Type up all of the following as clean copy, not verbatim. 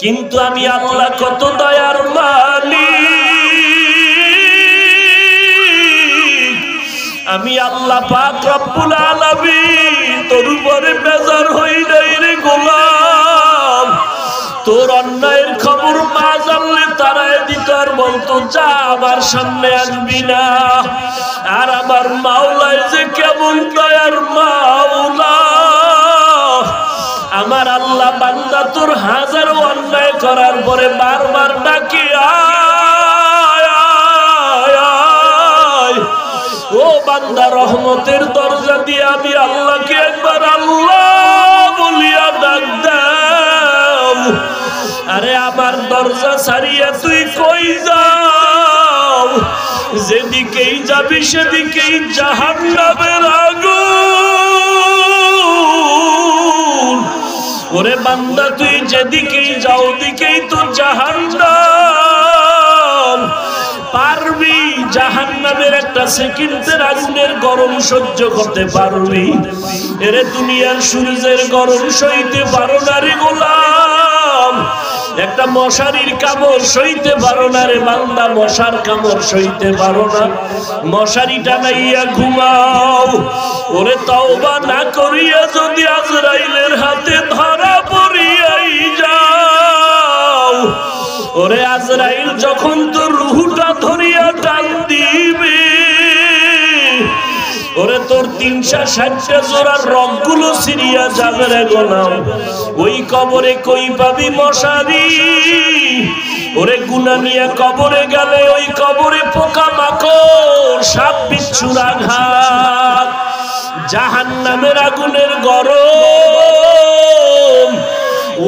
কিন্তু আমি আল্লাহ কত দয়ার মালিক, আমি আল্লাহ পাক রব্বুল আলামিন তোর উপরে বেজার হই নাই রে গোলাম। তোর অন্যায়ের খবর মা জানলে তারাই দিত আর বলতো যা আমার সামনে আসবি না। আর আমার মাওলায় যে কেমন দয়ার মাওলা, আমার আল্লাহ বান্দা তোর হাজারো অন্যায় করার পরে বারবার ডাকি আয় আয় আয়। ও বান্দা রহমতের দরজা দিয়ে আমি আল্লাহকে একবার আল্লাহ বলিয়া ডাক দাও। আরে আমার দরজা ছাড়িয়া তুই কই যাও? যেদিকেই যাবি সেদিকেই জাহান্নামের আগুন। ওরে বান্দা তুই যেদিকেই যাও দিকেই তো জাহান্নাম। পারবি জাহান্নামের একটা সেকেন্ডের আগুনের গরম সহ্য করতে পারবি? এরে দুনিয়ার সূর্যের গরম সইতে পারো না রে গোলাম। একটা মশারির কামড় সইতে পারো না রে বান্দা, মশার কামড় সইতে পারো না। মশারি টানাইয়া ঘুমাও। ওরে তওবা না করিয়া যদি আজরাইলের হাতে ধরা পড়িয়াই যাও, ওরে আজরাইল যখন তোর রূহটা ধরিয়া টান দিবে, ওরে তোর ৩৬০ জোড়ার রগগুলো ছিঁড়িয়া যাবে রে গোলাম। ওই কবরে কই পাবি মশারি? ওরে গুনাহ নিয়ে কবরে গেলে ওই কবরে পোকা মাকড় সাপ বিচ্ছুর আঘাত, জাহান্নামের আগুনের গরম।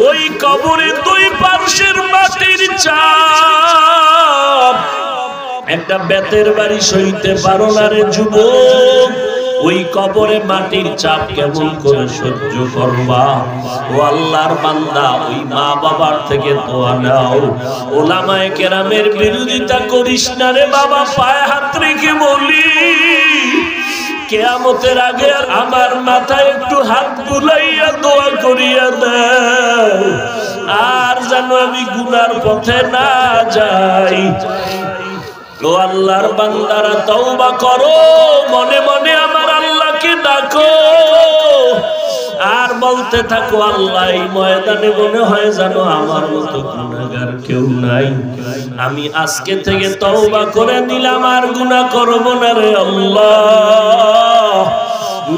ওই কবরে দুই পার্শ্বের মাটির চাপ, একটা বেতের বাড়ি সইতে পারো না রে যুবক। ওই কবরে মাটির চাপ কেমন করে সহ্য করবা? ও আল্লাহর বান্দা, ওই মা বাবার থেকে দোয়া নাও। ওলামায়ে কেরামের বিরোধিতা করিস না রে বাবা। পায়ে হাত রেখে বলি, কিয়ামতের আগে আমার মাথায় একটু হাত বুলাইয়া দোয়া করিয়া দাও, আর যেন আমি গুনার পথে না যাই। ও আল্লাহর বান্দারা তওবা করো, মনে মনে আমার আল্লাহকে ডাকো আর বলতে থাকো, আল্লাহ এই ময়দানে মনে হয় যেন আমার মতো গুনাহগার কেউ নাই। আমি আজকে থেকে তওবা করে নিলাম, আর গুনাহ করব না রে আল্লাহ।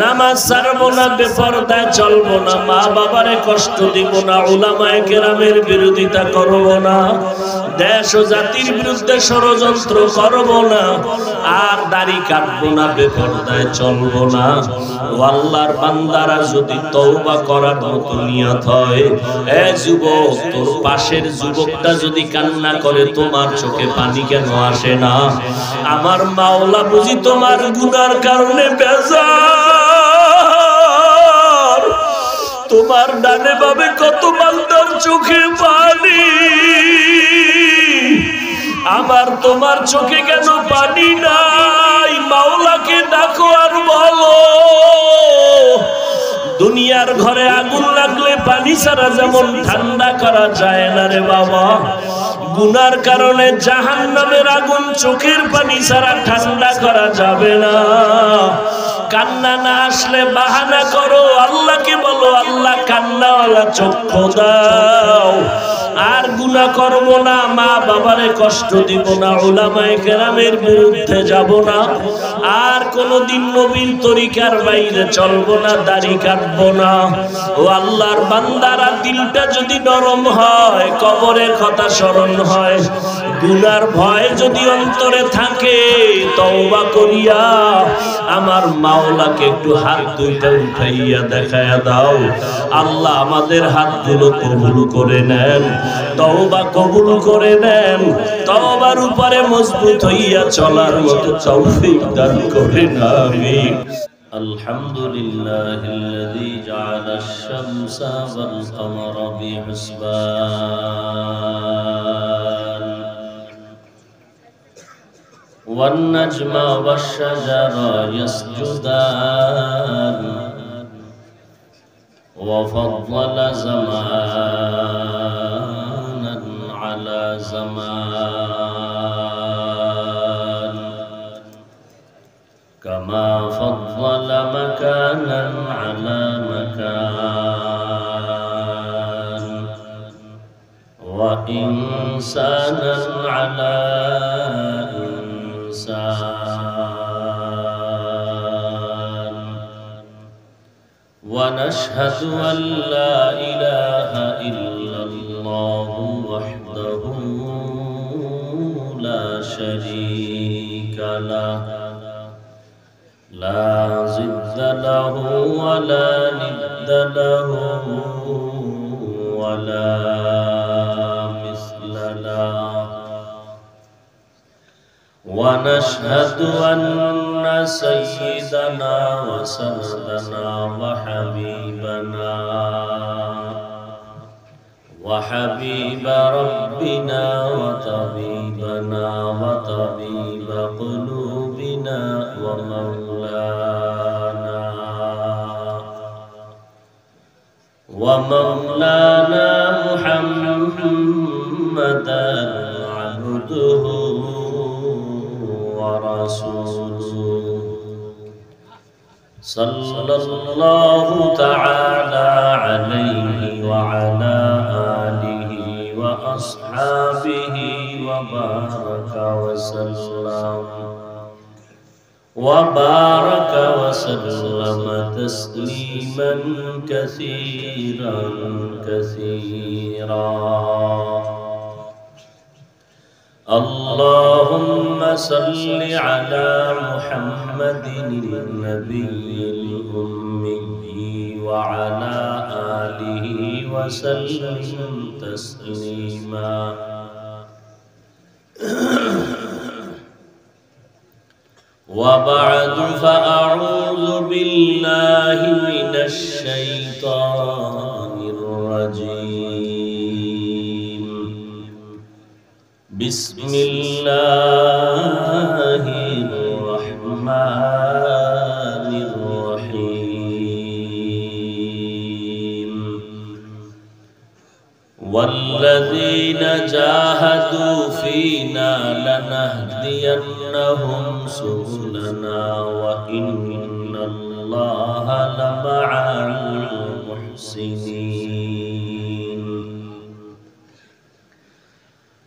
নামাজ ছাড়বো না, বেপরদায় চলবো না, মা বাবারে কষ্ট দিব না, উলামায়ে কেরামের বিরোধিতা করব না, দেশ ও জাতির বিরুদ্ধে ষড়যন্ত্র করব না, আর দাড়ি কাটবো না, বেপরদায় চলবো না। ও আল্লাহর বান্দারা যদি তওবা করার মতো নিয়ত হয়, এ যুবক, তোর পাশের যুবকটা যদি কান্না করে তোমার চোখে পানি কেন আসে না? আমার মাওলা বুঝি তোমার গুনার কারণে বেজার। তোমার ডানে বামে কত বান্দার চোখে পানি, আমার তোমার চোখে কেন পানি নাই? মাওলাকে ডাকো আর বলো। দুনিয়ার ঘরে আগুন লাগলে পানি ছাড়া যেমন ঠান্ডা করা যায় না রে বাবা, গুনার কারণে জাহান্নামের আগুন চোখের পানি ছাড়া ঠান্ডা করা যাবে না। কান্না না আসলে বাহানা করো, আল্লাহকে বলো, আল্লাহ কান্নাওয়ালা চক্ষু দাও। আর গুনাহ করব না, মা বাবারে কষ্ট দিব না, উলামায়ে কেরামের বিরুদ্ধে যাব না, আর কোনদিন নবীর তরিকার বাইরে চলবো না, দাড়ি কাটবো না। ও আল্লাহর বান্দারা, দিলটা যদি নরম হয়, কবরের কথা স্মরণ হয়, গুনার ভয় যদি অন্তরে থাকে, তওবা করিয়া আমার মাওলাকে একটু হাত দুইটা উঠাইয়া দেখায়া দাও। আল্লাহ আমাদের হাতগুলো কবুল করে নেন, তওবা কবুল করে নেন, তওবার উপরে মজবুত হইয়া চলার মতো তৌফিক দান করেন। আমিন। আলহামদুলিল্লাহিল্লাযী জাআলাশ শামসা ওয়াল কমারা বিহিসবান ওয়ান নাজমা ওয়াশ শাজারা ইয়াসজুদান ওয়া ফাদ্দালা জামান زمان كما فضل مكانا على مكان وإنسانا على إنسان ونشهد أن لا إله إلا الله وحده لا شريك له لا ضد له ولا ند له ولا مثل له ونشهد أن سيدنا وسندنا وحبيب ربنا وطبيبنا وطبيب قلوبنا ومولانا محمدا عبده ورسوله صلى الله تعالى عليه وعلى آله وأصحابه وبارك وسلم تسليما كثيرا كثيرا. اللهم صل على محمد النبي الأمي وعلى آله وسلم تسليما. وبعد فأعوذ بالله من الشيطان الرجيم. بسم الله الرحمن الرحيم. والذين جاهدوا فينا لنهدينهم سبلنا وإن الله لمع المحسنين.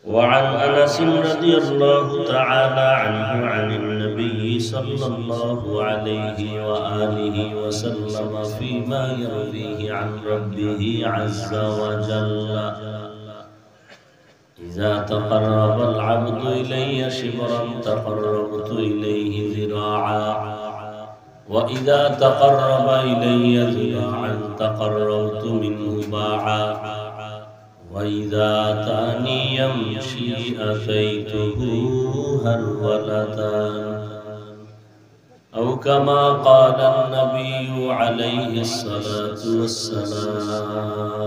وعن أنس رضي الله تعالى عنه عن النبي صلى الله عليه وآله وسلم فيما يرويه عن ربه عز وجل: إذا تقرب العبد إلي شبرا تقربت إليه ذراعا وإذا تقرب إلي ذراعا تقربت منه باعا وإذا أتاني يمشي أتيته هرولة أو كما قال النبي عليه الصلاة والسلام.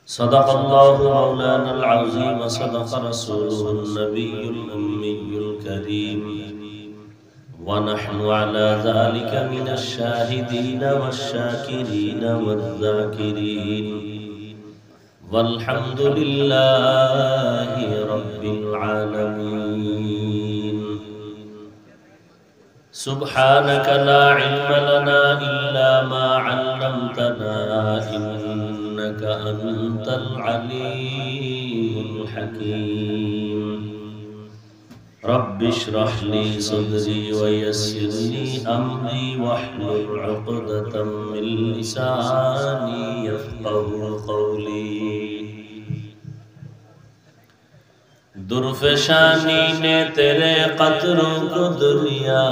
صدق الله مولانا العظيم صدق رسوله النبي الأمي الكريم ونحن على ذلك من الشاهدين والشاكرين والذاكرين والحمد لله رب العالمين. سبحانك لا علم لنا إلا ما علمتنا إنك أنت العليم الحكيم. رب اشرح لي صدري ويسر لي أمري واحلل عقدة من لساني يفقه قولي. दुर्फशानी ने तेरे कतरों को दुनिया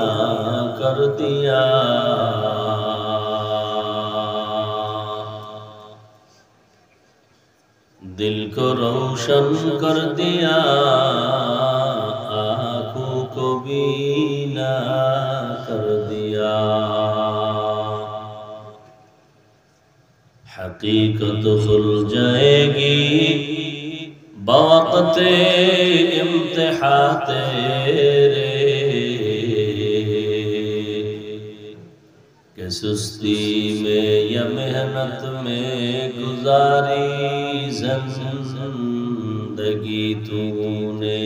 कर दिया, दिल को रोशन कर दिया, आँखों को बीना कर दिया। हकीकत खुल जाएगी बवक़्ते इम्तिहान तेरे, के सुस्ती में या मेहनत में गुजारी जिंदगी तूने।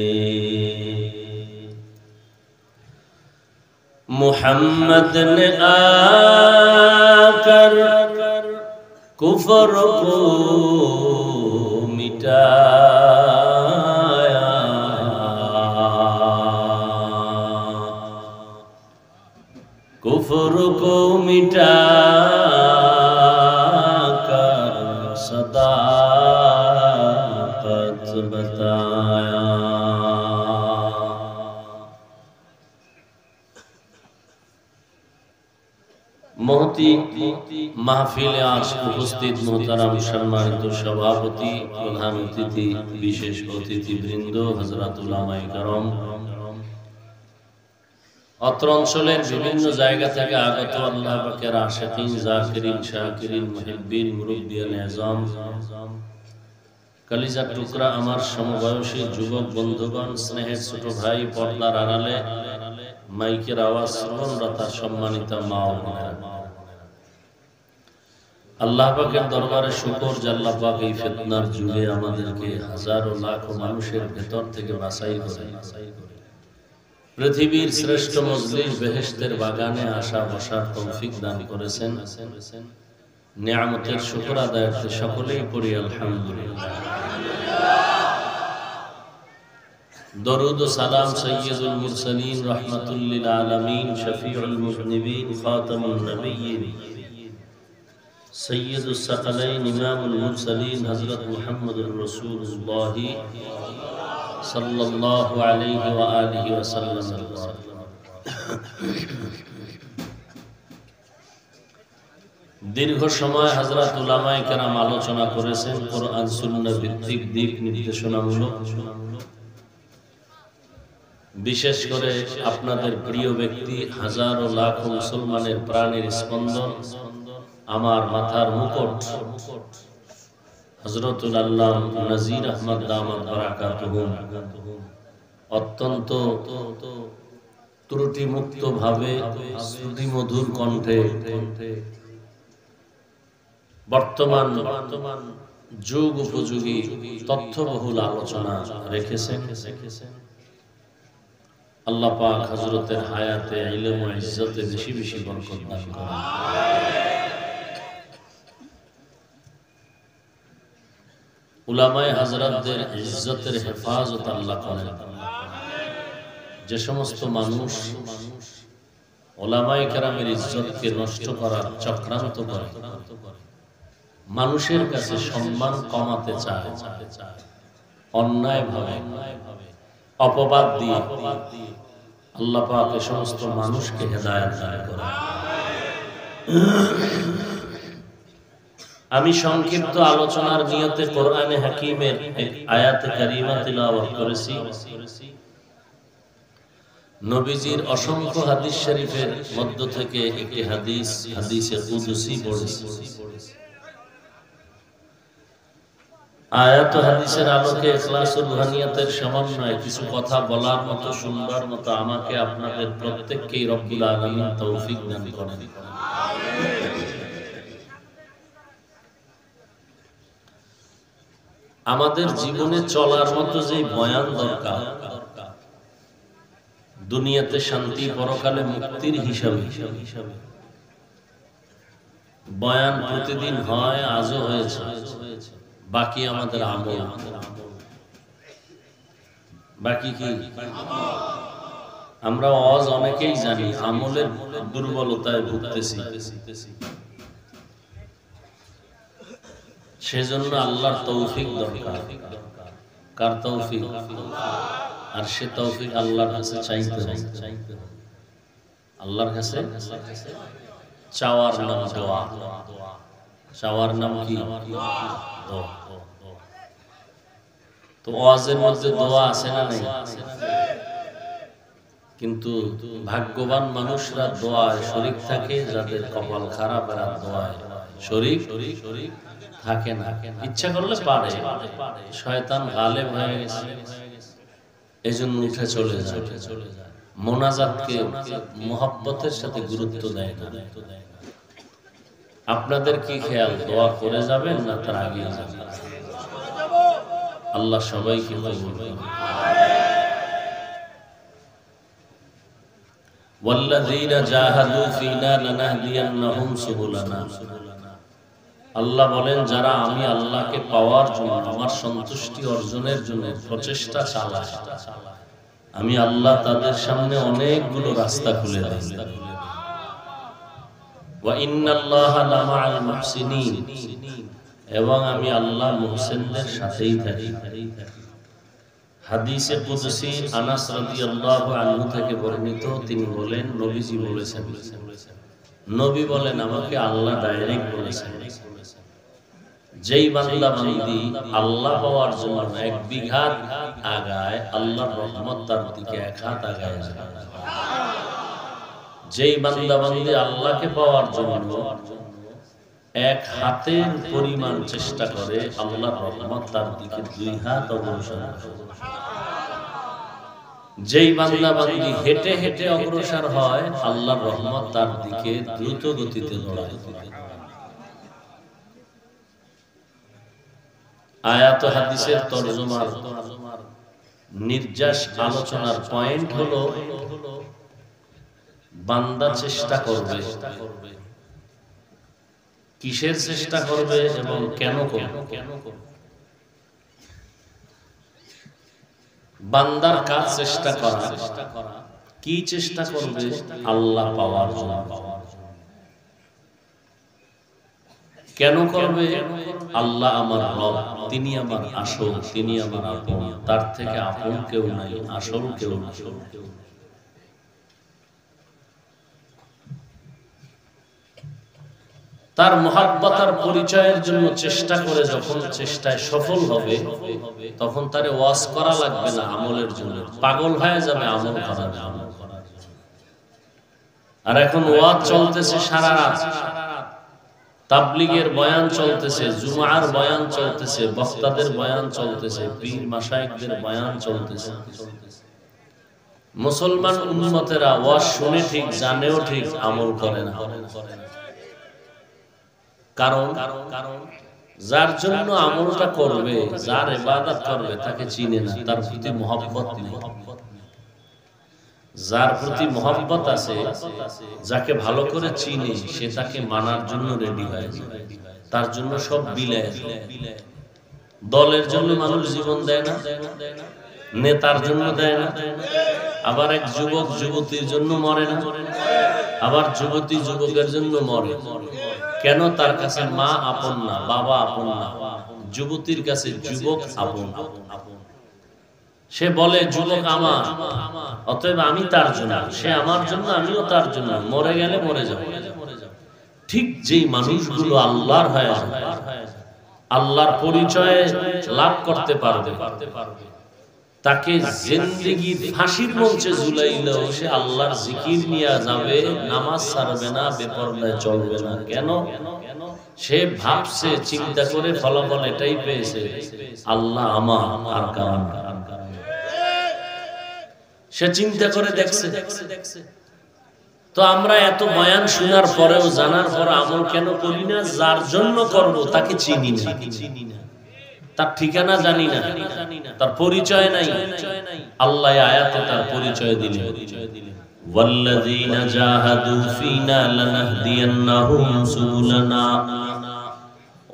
मोहम्मद ने आकर कुफर को मिटाया, कुफर को मिटाकर सदाकत बताया। महती महफिले आज उपस्थित मोहतरम सम्मानित सभापति प्रधान अतिथि विशेष अतिथि बृंद हजरत उलामाए करम अत्र अंचलेर विभिन्न जायगा थेके आगत आल्लाह पाकेर आशिकीन जाकिरिन शाकिरिन मुहिब्बिन मुरब्बियान आज़म कलिजार टुकरा आमार समबयसी युवक बंधुगण स्नेहेर छोट भाई पर्दार आड़ाले माइकेर आवाज श्रवणरता सम्मानित मा ओ बोनेरा আল্লাহ পাকের দরবারে শুকর যে আল্লাহ পাক এই ফিতনার যুগে আমাদেরকে হাজারো লাখো মানুষের ভেতর থেকে বাছাই করে পৃথিবীর শ্রেষ্ঠ মজলিস বেহেশতের বাগানে আসা বসার তৌফিক দান করেছেন। নিয়ামতের শুকর আদায়ার্থে সকলেই পড়ি আলহামদুলিল্লাহ। দরুদ ও সালাম সাইয়্যিদুল মুরসালিন রাহমাতুল লিল আলামিন শফিউল মুযনিবিন খাতামুন নবিয়্যিন सैयदुस सकलैन इमामुल मुरसलीन हजरत मुहम्मदुर रसूलुल्लाह सल्लल्लाहु अलैहि व आलिहि वसल्लम। दीर्घ समय हजरत उलामाए केराम आलोचना करेছেন कुरआन सुन्नाह ভিত্তিক দিক নির্দেশনামূলক। বিশেষ করে আপনাদের প্রিয় ব্যক্তি হাজারো লাখ মুসলমানের প্রাণের স্পন্দন আমার মাথার মুকুট হযরতুল আল্লামা নাজির আহমদ দামাত বারাকাতুহুম অত্যন্ত ত্রুটি মুক্ত ভাবে শ্রুতি মধুর কণ্ঠে বর্তমান যুগ উপযোগী তথ্যবহুল আলোচনা রেখেছেন। আল্লাহ পাক হযরতের হায়াতে ইলম ও ইজ্জতে বেশি বেশি বরকত দান করুন। উলামায়ে হযরতদের ইজ্জতের হেফাজত আল্লাহ করেন। যে সমস্ত মানুষ উলামায়ে কেরামের ইজ্জতকে নষ্ট করার চক্রান্ত করে, মানুষের কাছে সম্মান কমাতে চায়, অন্যায়ভাবে অপবাদ দিয়ে আল্লাহ পাক এই সমস্ত মানুষকে হেদায়েত দান করেন। আমি সংক্ষিপ্ত আলোচনার নিয়তে কোরআনে হাকিমের এক আয়াতে কারিমা তিলাওয়াত করেছি। নবীজির অসংখ্য হাদিস শরীফের মধ্য থেকে একটি হাদিস হাদিসে কুদসি পড়েছি। আয়াত ও হাদিসের আলোকে ইখলাসুল রুহানিয়াতের সমন্বয়ে কিছু কথা বলার মতো শুনবার মতো আমাকে আপনাদের প্রত্যেককেই রব্বুল আলামিন তৌফিক দান করেন। আমাদের জীবনে চলার মতো যে বয়ান দরকার, দুনিয়াতে শান্তি পরকালে মুক্তির হিসাবে বয়ান প্রতিদিন হয়, আজও হয়েছে। বাকি আমাদের আমল। বাকি কি? আমরা ওয়াজ অনেকেই জানি, আমলের দুর্বলতায় ভুগতেছি। সেজন্য আল্লাহর তৌফিক দরকার। কার তৌফিক? আর সে তৌফিক আল্লাহর কাছে চাইতে হবে। আল্লাহর কাছে চাওয়ার নাম দোয়া। চাওয়ার নাম কি? দোয়া। তো ওয়াজের মধ্যে দোয়া আছে না নাই? কিন্তু ভাগ্যবান মানুষরা দোয়ায় শরীক থাকে, যাদের কপাল খারাপ এরা দোয়ায় শরীক থাকে না। ইচ্ছা করলে পারে, শয়তান গালেব হয়ে গেছে, এজন্য উঠে চলে যায়। মোনাজাতকে মুহাব্বতের সাথে গুরুত্ব দেয় না। আপনাদের কি খেয়াল, দোয়া করে যাবেন না তার আগে যাবেন? আল্লাহ সবাইকে কবুল করুন। ওয়াল্লাযীনা জাহাদু ফীনা লানাহদিয়ান্নাহুম সুবুলানা। আল্লাহ বলেন, যারা আমি আল্লাহকে পাওয়ার জন্য, আমার সন্তুষ্টি অর্জনের জন্য প্রচেষ্টা চালায়, আমি আল্লাহ তাদের সামনে অনেকগুলো রাস্তা খুলে দেই। ওয়া ইন্নাল্লাহা লামাআল মুহসিনিন, এবং আমি আল্লাহ মুহসিনদের সাথেই থাকি। হাদিসে কুদসি আনাস রাদিয়াল্লাহু আনহু থেকে বর্ণিত, তিনি বলেন, নবীজি বলেছেন, নবী বলেন, আমাকে আল্লাহ ডাইরেক্ট বলেছেন, যেই বান্দা বান্দি আল্লাহ পাওয়ার জন্য এক বিঘা আগায়, আল্লাহর রহমত তার দিকে এক হাত আগায় যায়। যেই বান্দা বান্দি আল্লাহকে পাওয়ার জন্য এক হাতের পরিমাণ চেষ্টা করে, আল্লাহর রহমত তার দিকে দুই হাত অগ্রসর হয়। যেই বান্দা বান্দি হেঁটে হেঁটে অগ্রসর হয়, আল্লাহর রহমত তার দিকে দ্রুত গতিতে দৌড়ায়। আয়াত হাদিসের তরজমার নির্যাস আলোচনার পয়েন্ট হলো, বান্দা চেষ্টা করবে, কিসের চেষ্টা করবে এবং কেন করবে? বান্দার কাজ চেষ্টা করা, কি চেষ্টা করবে? আল্লাহ পাওয়ার জন্য। কেন করবে? আল্লাহ আমার রব, তিনি আমার আসল, তিনি আমার আপন, তার থেকে আপন কেউ নাই, আসল কেউ নাই। তার মুহাব্বতার পরিচয়ের জন্য চেষ্টা করে, যখন চেষ্টায় সফল হবে, তখন তারে ওয়াজ করা লাগবে না আমলের জন্য, পাগল হয়ে যাবে আমল করার জন্য। আর এখন ওয়াজ চলতেছে সারা রাত, তাবলীগের বয়ান চলতেছে, জুমার বয়ান চলতেছে, বক্তাদের বয়ান চলতেছে, পীর মাশায়েখদের বয়ান চলতেছে। মুসলমান উম্মতেরা ওয়াজ শুনে ঠিক, জানেও ঠিক, আমল করে না। কারণ যার জন্য আমলটা করবে, যার ইবাদত করবে, তাকে চিনে না, তার প্রতি মহব্বত নেই। যার প্রতি মহব্বত আছে, যাকে ভালো করে চিনে, সে তাকে মানার জন্য রেডি হয়ে যায়, তার জন্য সব বিলায়। দলের জন্য মানুষ জীবন দেয় না, নেতার জন্য দেয় না। আবার এক যুবক যুবতীর জন্য মরে না, আবার যুবতী যুবকের জন্য মরে। কেন? তার কাছে মা আপন না, বাবা আপন না। যুবতীর কাছে যুবক আপন। সে বলে যুবক আমার, অতএব আমি তার জন্য, সে আমার জন্য, আমিও তার জন্য, মরে গেলে মরে যাব। ঠিক যেই মানুষগুলো আল্লাহর হয়ে যাবে, আল্লাহর পরিচয় লাভ করতে পারবে, তাকে জিন্দেগির ফাঁসির মঞ্চে ঝুলাইলেও সে আল্লাহর জিকির নিয়ে যাবে, নামাজ ছাড়বে না, বেপরদায় চলবে না। কেন? সে ভাবছে, চিন্তা করে ফলাফল এটাই পেয়েছে, আল্লাহ আমার, আর কারণ সে চিন্তা করে দেখছে। তো আমরা এত বয়ান শোনার পরেও, জানার পর আমল কেন করি না? যার জন্য করব তাকে চিনি না, তার ঠিকানা জানি না, তার পরিচয় নাই। আল্লাহ আয়াতে তার পরিচয় দিলেন, ওয়াল্লাযীনা জাহাদু ফীনা লানাহদিয়ান্নাহুম সুবুলানা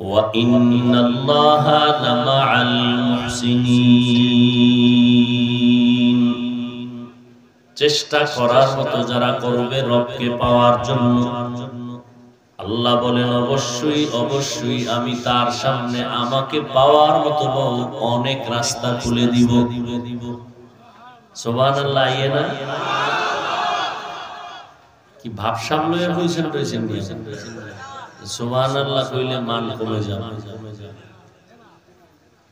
ওয়া ইন্নাল্লাহা লামাআল মুহসিনিন। চেষ্টা করার মতো যারা করবে রবকে পাওয়ার জন্য, আল্লাহ বলেন, অবশ্যই অবশ্যই আমি তার সামনে আমাকে পাওয়ার মতো অনেক রাস্তা খুলে দিব। সুবহানাল্লাহ। না কি ভাব সামনে কইছেন সুবহানাল্লাহ কইলে মান কমে যাবে।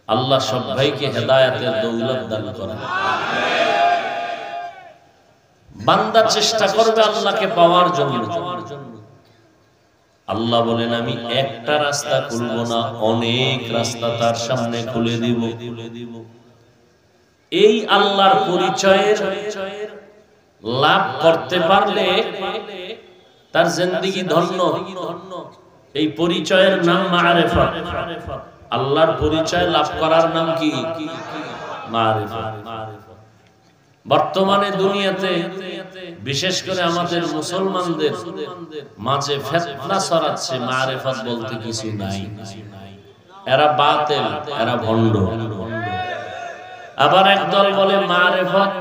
আল্লাহ সবাইকে হেদায়েতের দৌলত দান করেন। বান্দা চেষ্টা করবে আল্লাহকে পাওয়ার জন্য। আল্লাহ বলেন, আমি একটা রাস্তা খুলব না, অনেক রাস্তা তার সামনে খুলে দিব। এই আল্লাহর পরিচয়ের লাভ করতে পারলে তার জিন্দেগি ধন্য। এই পরিচয়ের নাম মারিফাত। আল্লাহর পরিচয় লাভ করার নাম কি? মারিফাত। বর্তমানে দুনিয়াতে বিশেষ করে আমাদের মুসলমানদের মাঝে ফিতনা ছড়াচ্ছে, মারিফাত বলতে কিছু নাই, এরা বাতিল, এরা ভণ্ড। আবার একদল বলে মারিফাত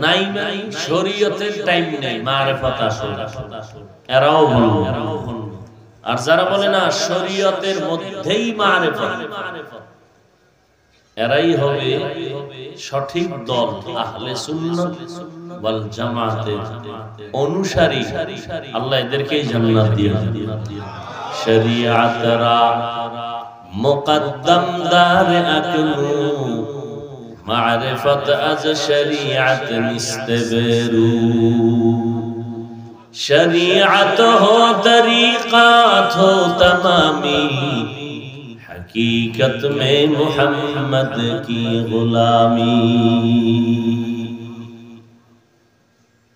নাই, নাই শরীয়তের টাইম নেই, মারিফাত আসলে, এরাও ভণ্ড। আর যারা বলে না শরীয়তের মধ্যেই মারিফাত, এরাই হবে সঠিক দল, আহলে সুন্নাত ওয়াল জামাতের অনুসারী। আল্লাহ এদেরকেই জান্নাত দিবেন। শরীয়তরা মুকদ্দম দার আকলু, মারিফাত আজ শরীয়ত নিস্তেবেরু। शरीअत हो तरीक़ात हो तमामी, हकीकत में मुहम्मद की गुलामी।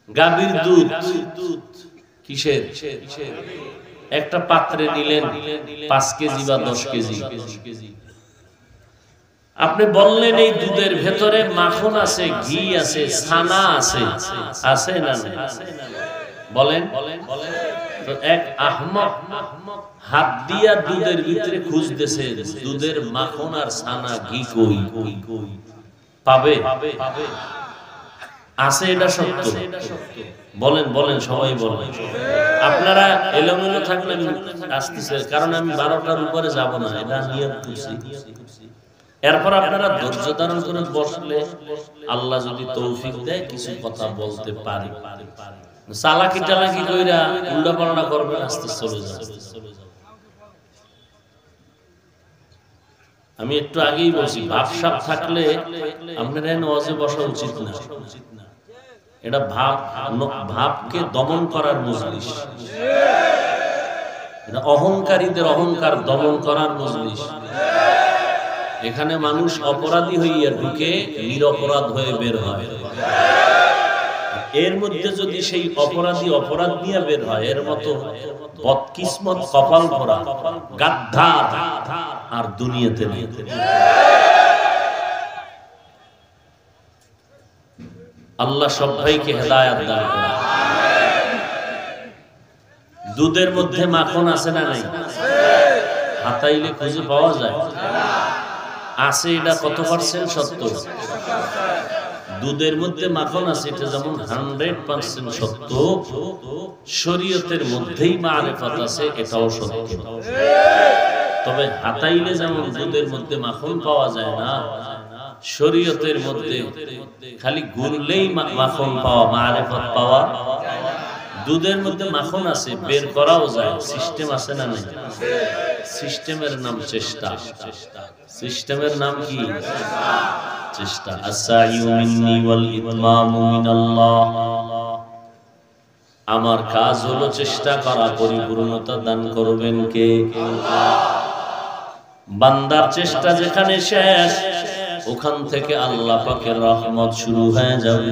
গাভীর দুধ কিসের? একটা পাত্রে নিলেন 5 কেজি বা 10 কেজি। আপনি বললেন এই দুধের ভেতরে মাখন আছে, ঘি আছে, ছানা আছে, আছে না? বলেন। তো এক আহমক হাত দিয়া দুধের ভিতরে খুঁজতেছে, দুধের মাখন আর ছানা ঘি কই পাবে? আছে, এটা সত্য। বলেন বলেন, সবাই বলেন। আপনারা এলোমেলো থাকলে আসতেছে, কারণ আমি 12টার উপরে যাব না, এটা নিয়ত করছি। এরপর আপনারা ধৈর্য ধারণ করে বসলে আল্লাহ যদি তৌফিক দেয় কিছু কথা বলতে পারি। চালাকি টালাকি কইরা উল্টা পাল্টা করবে, আস্তে চলে যাবে। আমি একটু আগেই বলছি, ভাবসাব থাকলে আপনারা নওয়াজে বসা উচিত না। এটা ভাবকে দমন করার মজলিস, এটা অহংকারীদের অহংকার দমন করার মজলিস। এখানে মানুষ অপরাধী হইয়া ঢুকে নিরপরাধ হয়ে বের হয়। এর মধ্যে যদি সেই অপরাধী অপরাধ নিয়ে বের হয়, এর মতো বদকিসমত কপাল ভরা গাদ্দার আর দুনিয়াতে নেই। আল্লাহ সব ভাইকে হেদায়েত দান করুন। দুধের মধ্যে মাখন আছে না নাই? হাতাইলে খুঁজে পাওয়া যায়। আছে, এটা কত পার্সেন্ট সত্য? দুধের মধ্যে মাখন আছে, এটা যেমন 100% সত্য, শরীয়তের মধ্যেই মারিফাত আছে, এটাও সত্য। তবে হাতাইলে যেমন দুধের মধ্যে মাখন পাওয়া যায় না, শরীয়তের মধ্যে খালি ঘুরলেই মাখন পাওয়া, মারিফাত পাওয়া। দুধের মধ্যে মাখন আছে, বের করাও যায়, সিস্টেম আছে না নাই? সিস্টেমের নাম চেষ্টা। সিস্টেমের নাম কি? চেষ্টা। আসাইউ মিন্নি ওয়াল ইতমামু মিনাল্লাহ। আমার কাজ হলো চেষ্টা করা, পরিপূর্ণতা দান করবেন কে? বান্দার চেষ্টা যেখানে শেষ, ওখান থেকে আল্লাহ পাকের রহমত শুরু হয়ে যাবে।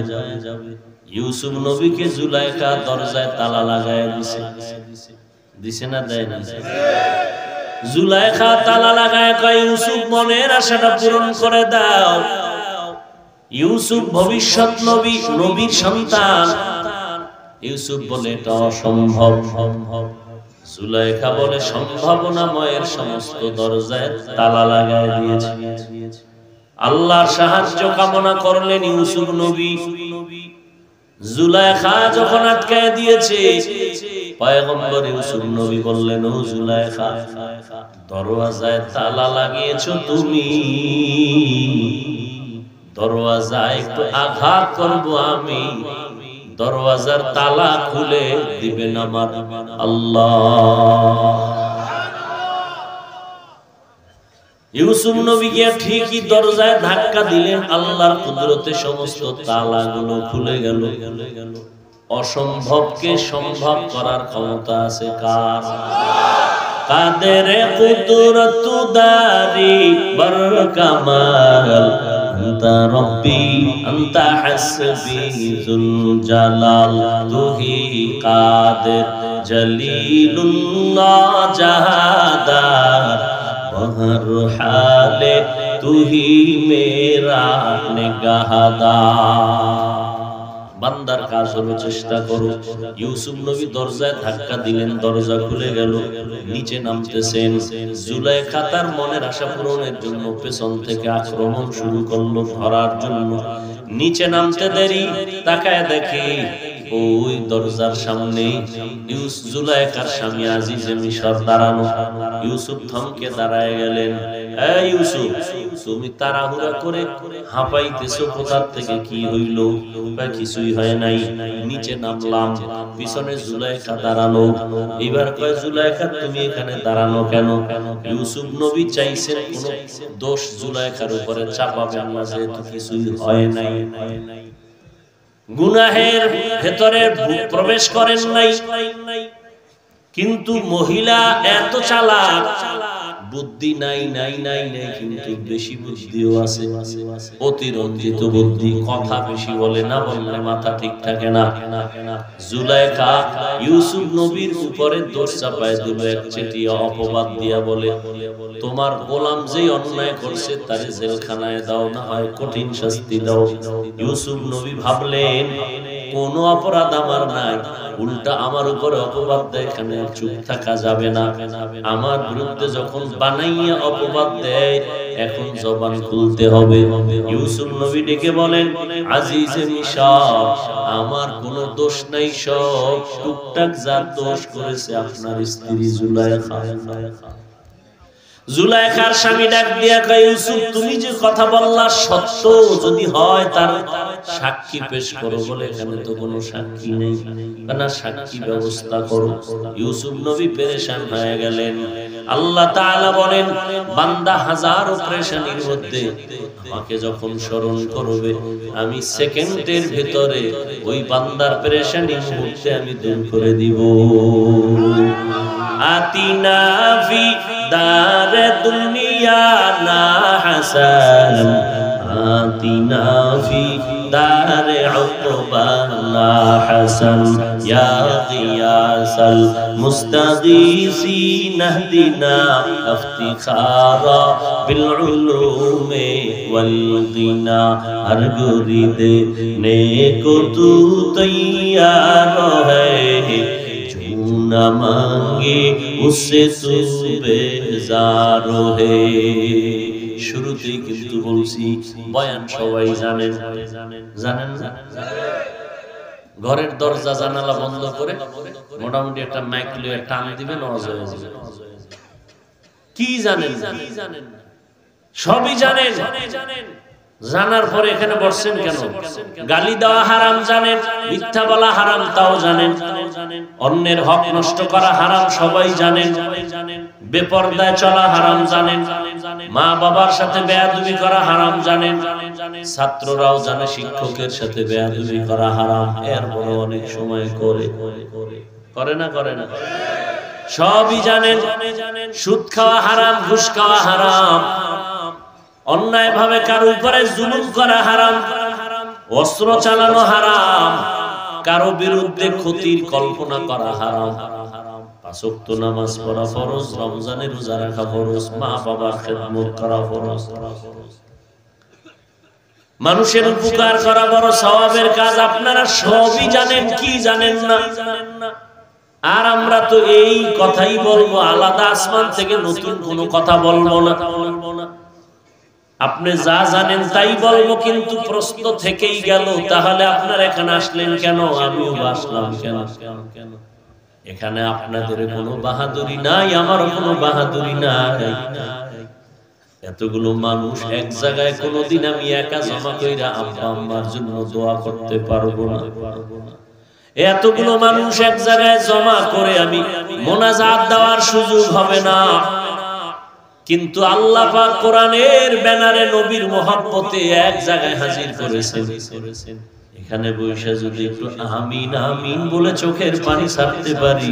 ইউসুফ নবীকে জুলাইখা দরজায় তালা লাগায় দিছে, দিছে না দেয় না? জুলাইখা তালা লাগায় কয়, ইউসুফ মনের আশাটা পূরণ করে দাও। ইউসুফ ভবিষ্যৎ নবী, নবীর সন্তান। ইউসুফ বলে এটা অসম্ভব। জুলাইখা বলে সম্ভাবনাময়ের সমস্ত দরজায় তালা লাগায় দিয়েছে। আল্লাহর সাহায্য কামনা করলেন ইউসুফ নবী। জুলাইখা যখন আটকায় দিয়েছে, পয়গম্বর ইউসুফ নবী বললেন, ও জুলাইখা, দরওয়াজায় তালা লাগিয়েছো তুমি, দরওয়াজায় একটু আঘাত করব আমি, দরওয়াজার তালা খুলে দিবেন আমার আল্লাহ। ইউসুফ নবী গিয়ে ঠিকই দরজায় ধাক্কা দিলেন, আল্লাহর কুদরতে সমস্ত তালাগুলো খুলে গেল। অসম্ভবকে সম্ভব করার ক্ষমতা আছে কার? কাদের কুদরত দারি বর কামাল, আনতা রব্বি আনতা হাসবি যুল জালাল, তুহি কাদের जलीलुल्लाह जहादार बहर हाले तू ही मेरा निगाहदार। বান্দার কাজ হলো চেষ্টা করো। ইউসুফ নবী দরজায় ধাক্কা দিলেন, দরজা খুলে গেল, নিচে নামতেছেন। জুলাইখা তার মনের আশা পূরণের জন্য পেছন থেকে আক্রমণ শুরু করলো, ধরার জন্য। নিচে নামতে দেরি, তাকায় দেখে ওই দরজার সামনে জুলাইখার স্বামী আজিজে মিশর দাঁড়ানো। ইউসুফ থমকে দাঁড়ায় গেলেন। এই ইউসুফ, তুমি তাড়াহুড়া করে হাঁপাইতেছো, কোথা থেকে কি হইল? কিছুই হয় নাই। নিচে নামলাম, পিছনে জুলাইখা দাঁড়ানো। এবার কয়, জুলাইখা তুমি এখানে দাঁড়ানো কেন? ইউসুফ নবী চাইছেন কোন দোষ জুলাইখার উপরে চাপাবেন না, যেহেতু কিছুই হয় নাই, গুনাহের ভেতরে প্রবেশ করেন নাই। কিন্তু মহিলা এত চালাক, বুদ্ধি নাই নাই নাই নাই, কিন্তু বেশি বুদ্ধিও আছে, অতিরঞ্জিত বুদ্ধি। কথা বেশি বলে, না বললে মাথা ঠিক থাকে না। জুলাইখা ইউসুফ নবীর উপরে দোষ চাপায় দিল, একচেটিয়া অপবাদ দিয়া বলে, তোমার গোলাম যেই অন্যায় করছে তারে জেলখানায় দাও, না হয় কঠিন শাস্তি দাও। ইউসুফ নবী ভাবলেন কোনো অপরাধ আমার নাই, উল্টা আমার উপরে অপবাদ দেয়, এখানে চুপ থাকা যাবে না। আমার বিরুদ্ধে যখন বানাইয়া অপবাদ দেয়, এখন জবান খুলতে হবে। ইউসুফ নবী ডেকে বলেন, আজিজে মিশর, আমার কোনো দোষ নাই, সব টুকটাক যা দোষ করেছে আপনার স্ত্রী জুলাইখা। জুলাইখার স্বামী ডাক দিয়া কয়, ইউসুফ তুমি যে কথা বললা সত্য যদি হয় তার সাক্ষী পেশ করো। বলে এখানে তো কোনো সাক্ষী নেই, না সাক্ষী ব্যবস্থা করো। ইউসুফ নবী পেরেশান হয়ে গেলেন। আল্লাহ তাআলা বলেন, বান্দা হাজারো পেরেশানির মধ্যে আমাকে যখন স্মরণ করবে, আমি সেকেন্ডের ভিতরে ওই বান্দার পেরেশানি মুহূর্তে আমি দূর করে দিব। আতিনা ফি দারে দুনিয়া না হাসান, আতিনা ফি দারে উকবা না হাসান, ইয়া গিয়াসাল মুস্তাগীসিন ইহদিনা ইফতিখারা বিল উলুমি ওয়াল গিনা, হর গুরিদে নেকো তু তৈয়ার হ্যায়, না মাঙ্গে উসে তু বেজার হে। শুরুতেই কিন্তু বলছি, বয়ান সবাই জানেন, জানেন না? ঘরের দরজা জানালা বন্ধ করে মোটামুটি একটা মাইক লিয়ে টান দিবেন, কি জানেন? সবই জানেন। জানার পরে এখানে বসছেন কেন? গালি দেওয়া হারাম জানেন, মিথ্যা বলা হারাম তাও জানেন, অন্যের হক নষ্ট করা হারাম সবাই জানেন, বেপরদায় চলা হারাম জানেন, মা বাবার সাথে বেয়াদবি করা হারাম জানেন, ছাত্ররাও জানে শিক্ষকের সাথে বেয়াদবি করা হারাম, এরপরে অনেক সময় করে না সবই জানেন। সুদ খাওয়া হারাম, ঘুষ খাওয়া হারাম, অন্যায় ভাবে কারো উপরে জুলুম করা হারাম, অস্ত্র চালানো হারাম, কারো বিরুদ্ধে ক্ষতির কল্পনা করা হারাম, পাঁচ ওয়াক্ত নামাজ পড়া ফরজ, রমজানের রোজা রাখা ফরজ, মা বাবার খেদমত করা ফরজ, মানুষের উপকার করা বড় সওয়াবের কাজ। আপনারা সবই জানেন, কি জানেন না? আর আমরা তো এই কথাই বলবো, আলাদা আসমান থেকে নতুন কোনো কথা বলবো না। আপনি যা জানেন তাই বলবো, কিন্তু প্রশ্ন থেকেই গেল, তাহলে আপনারা এখানে আসলেন কেন? আমিও আসলাম কেন? এখানে আপনাদের কোনো বাহাদুরি নাই, আমারও কোনো বাহাদুরি নাই। এতগুলো মানুষ এক জায়গায় কোনোদিন আমি একা জমা কইরা আব্বা আম্মার জন্য দোয়া করতে পারবো না। এতগুলো মানুষ এক জায়গায় জমা করে আমি মোনাজাত দেওয়ার সুযোগ হবে না। কিন্তু আল্লাহ পাক কোরআনের ব্যানারে নবীর মহব্বতে এক জায়গায় হাজির করেছেন। এখানে বসে যদি একটু আমিন আমিন বলে চোখের পানি ছাড়তে পারি,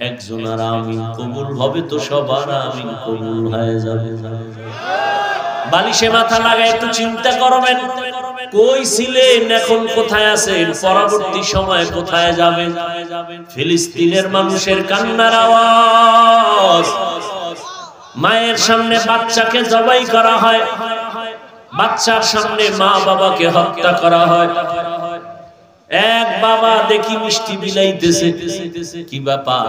একজনের আমিন কবুল হবে তো সবার আমিন কবুল হয়ে যাবে। বালিশে মাথা লাগায় একটু চিন্তা করবেন, কই ছিলেন, এখন কোথায় আছেন, পরবর্তী সময়ে কোথায় যাবেন? ফিলিস্তিনের মানুষের কান্নার আওয়াজ। মায়ের সামনে বাচ্চাকে জবাই করা হয়, বাচ্চার সামনে মা বাবাকে হত্যা করা হয়। এক বাবা দেখি মিষ্টি বিলাইতেছে, কি ব্যাপার?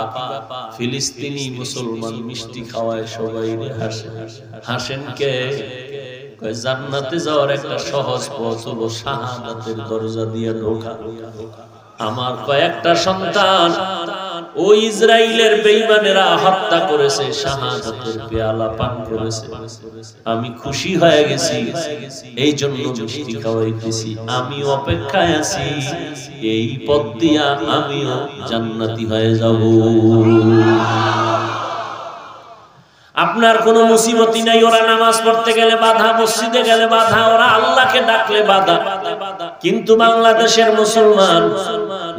ফিলিস্তিনি মুসলমান মিষ্টি খাওয়ায় সবাই হাসে। হাসেন কে? জান্নাতে যাওয়ার একটা সহজ পথ হলো শাহাদাতের দরজা দিয়ে ঢোকা। আমার কয়েকটা সন্তান ওই ইসরাইলের বেঈমানেরা হত্যা করেছে, শাহাদাতের পেয়ালা পান করেছে। আমি খুশি হয়ে গেছি, এই জন্য মিষ্টি খাওয়াইতেছি। আমি অপেক্ষায় আছি, এই পথ দিয়া আমিও জান্নাতি হয়ে যাব। আপনার কোনো মুসিবতি নাই, ওরা নামাজ পড়তে গেলে বাধা, মসজিদে গেলে বাধা, ওরা আল্লাহকে ডাকলে বাধা। কিন্তু বাংলাদেশের মুসলমান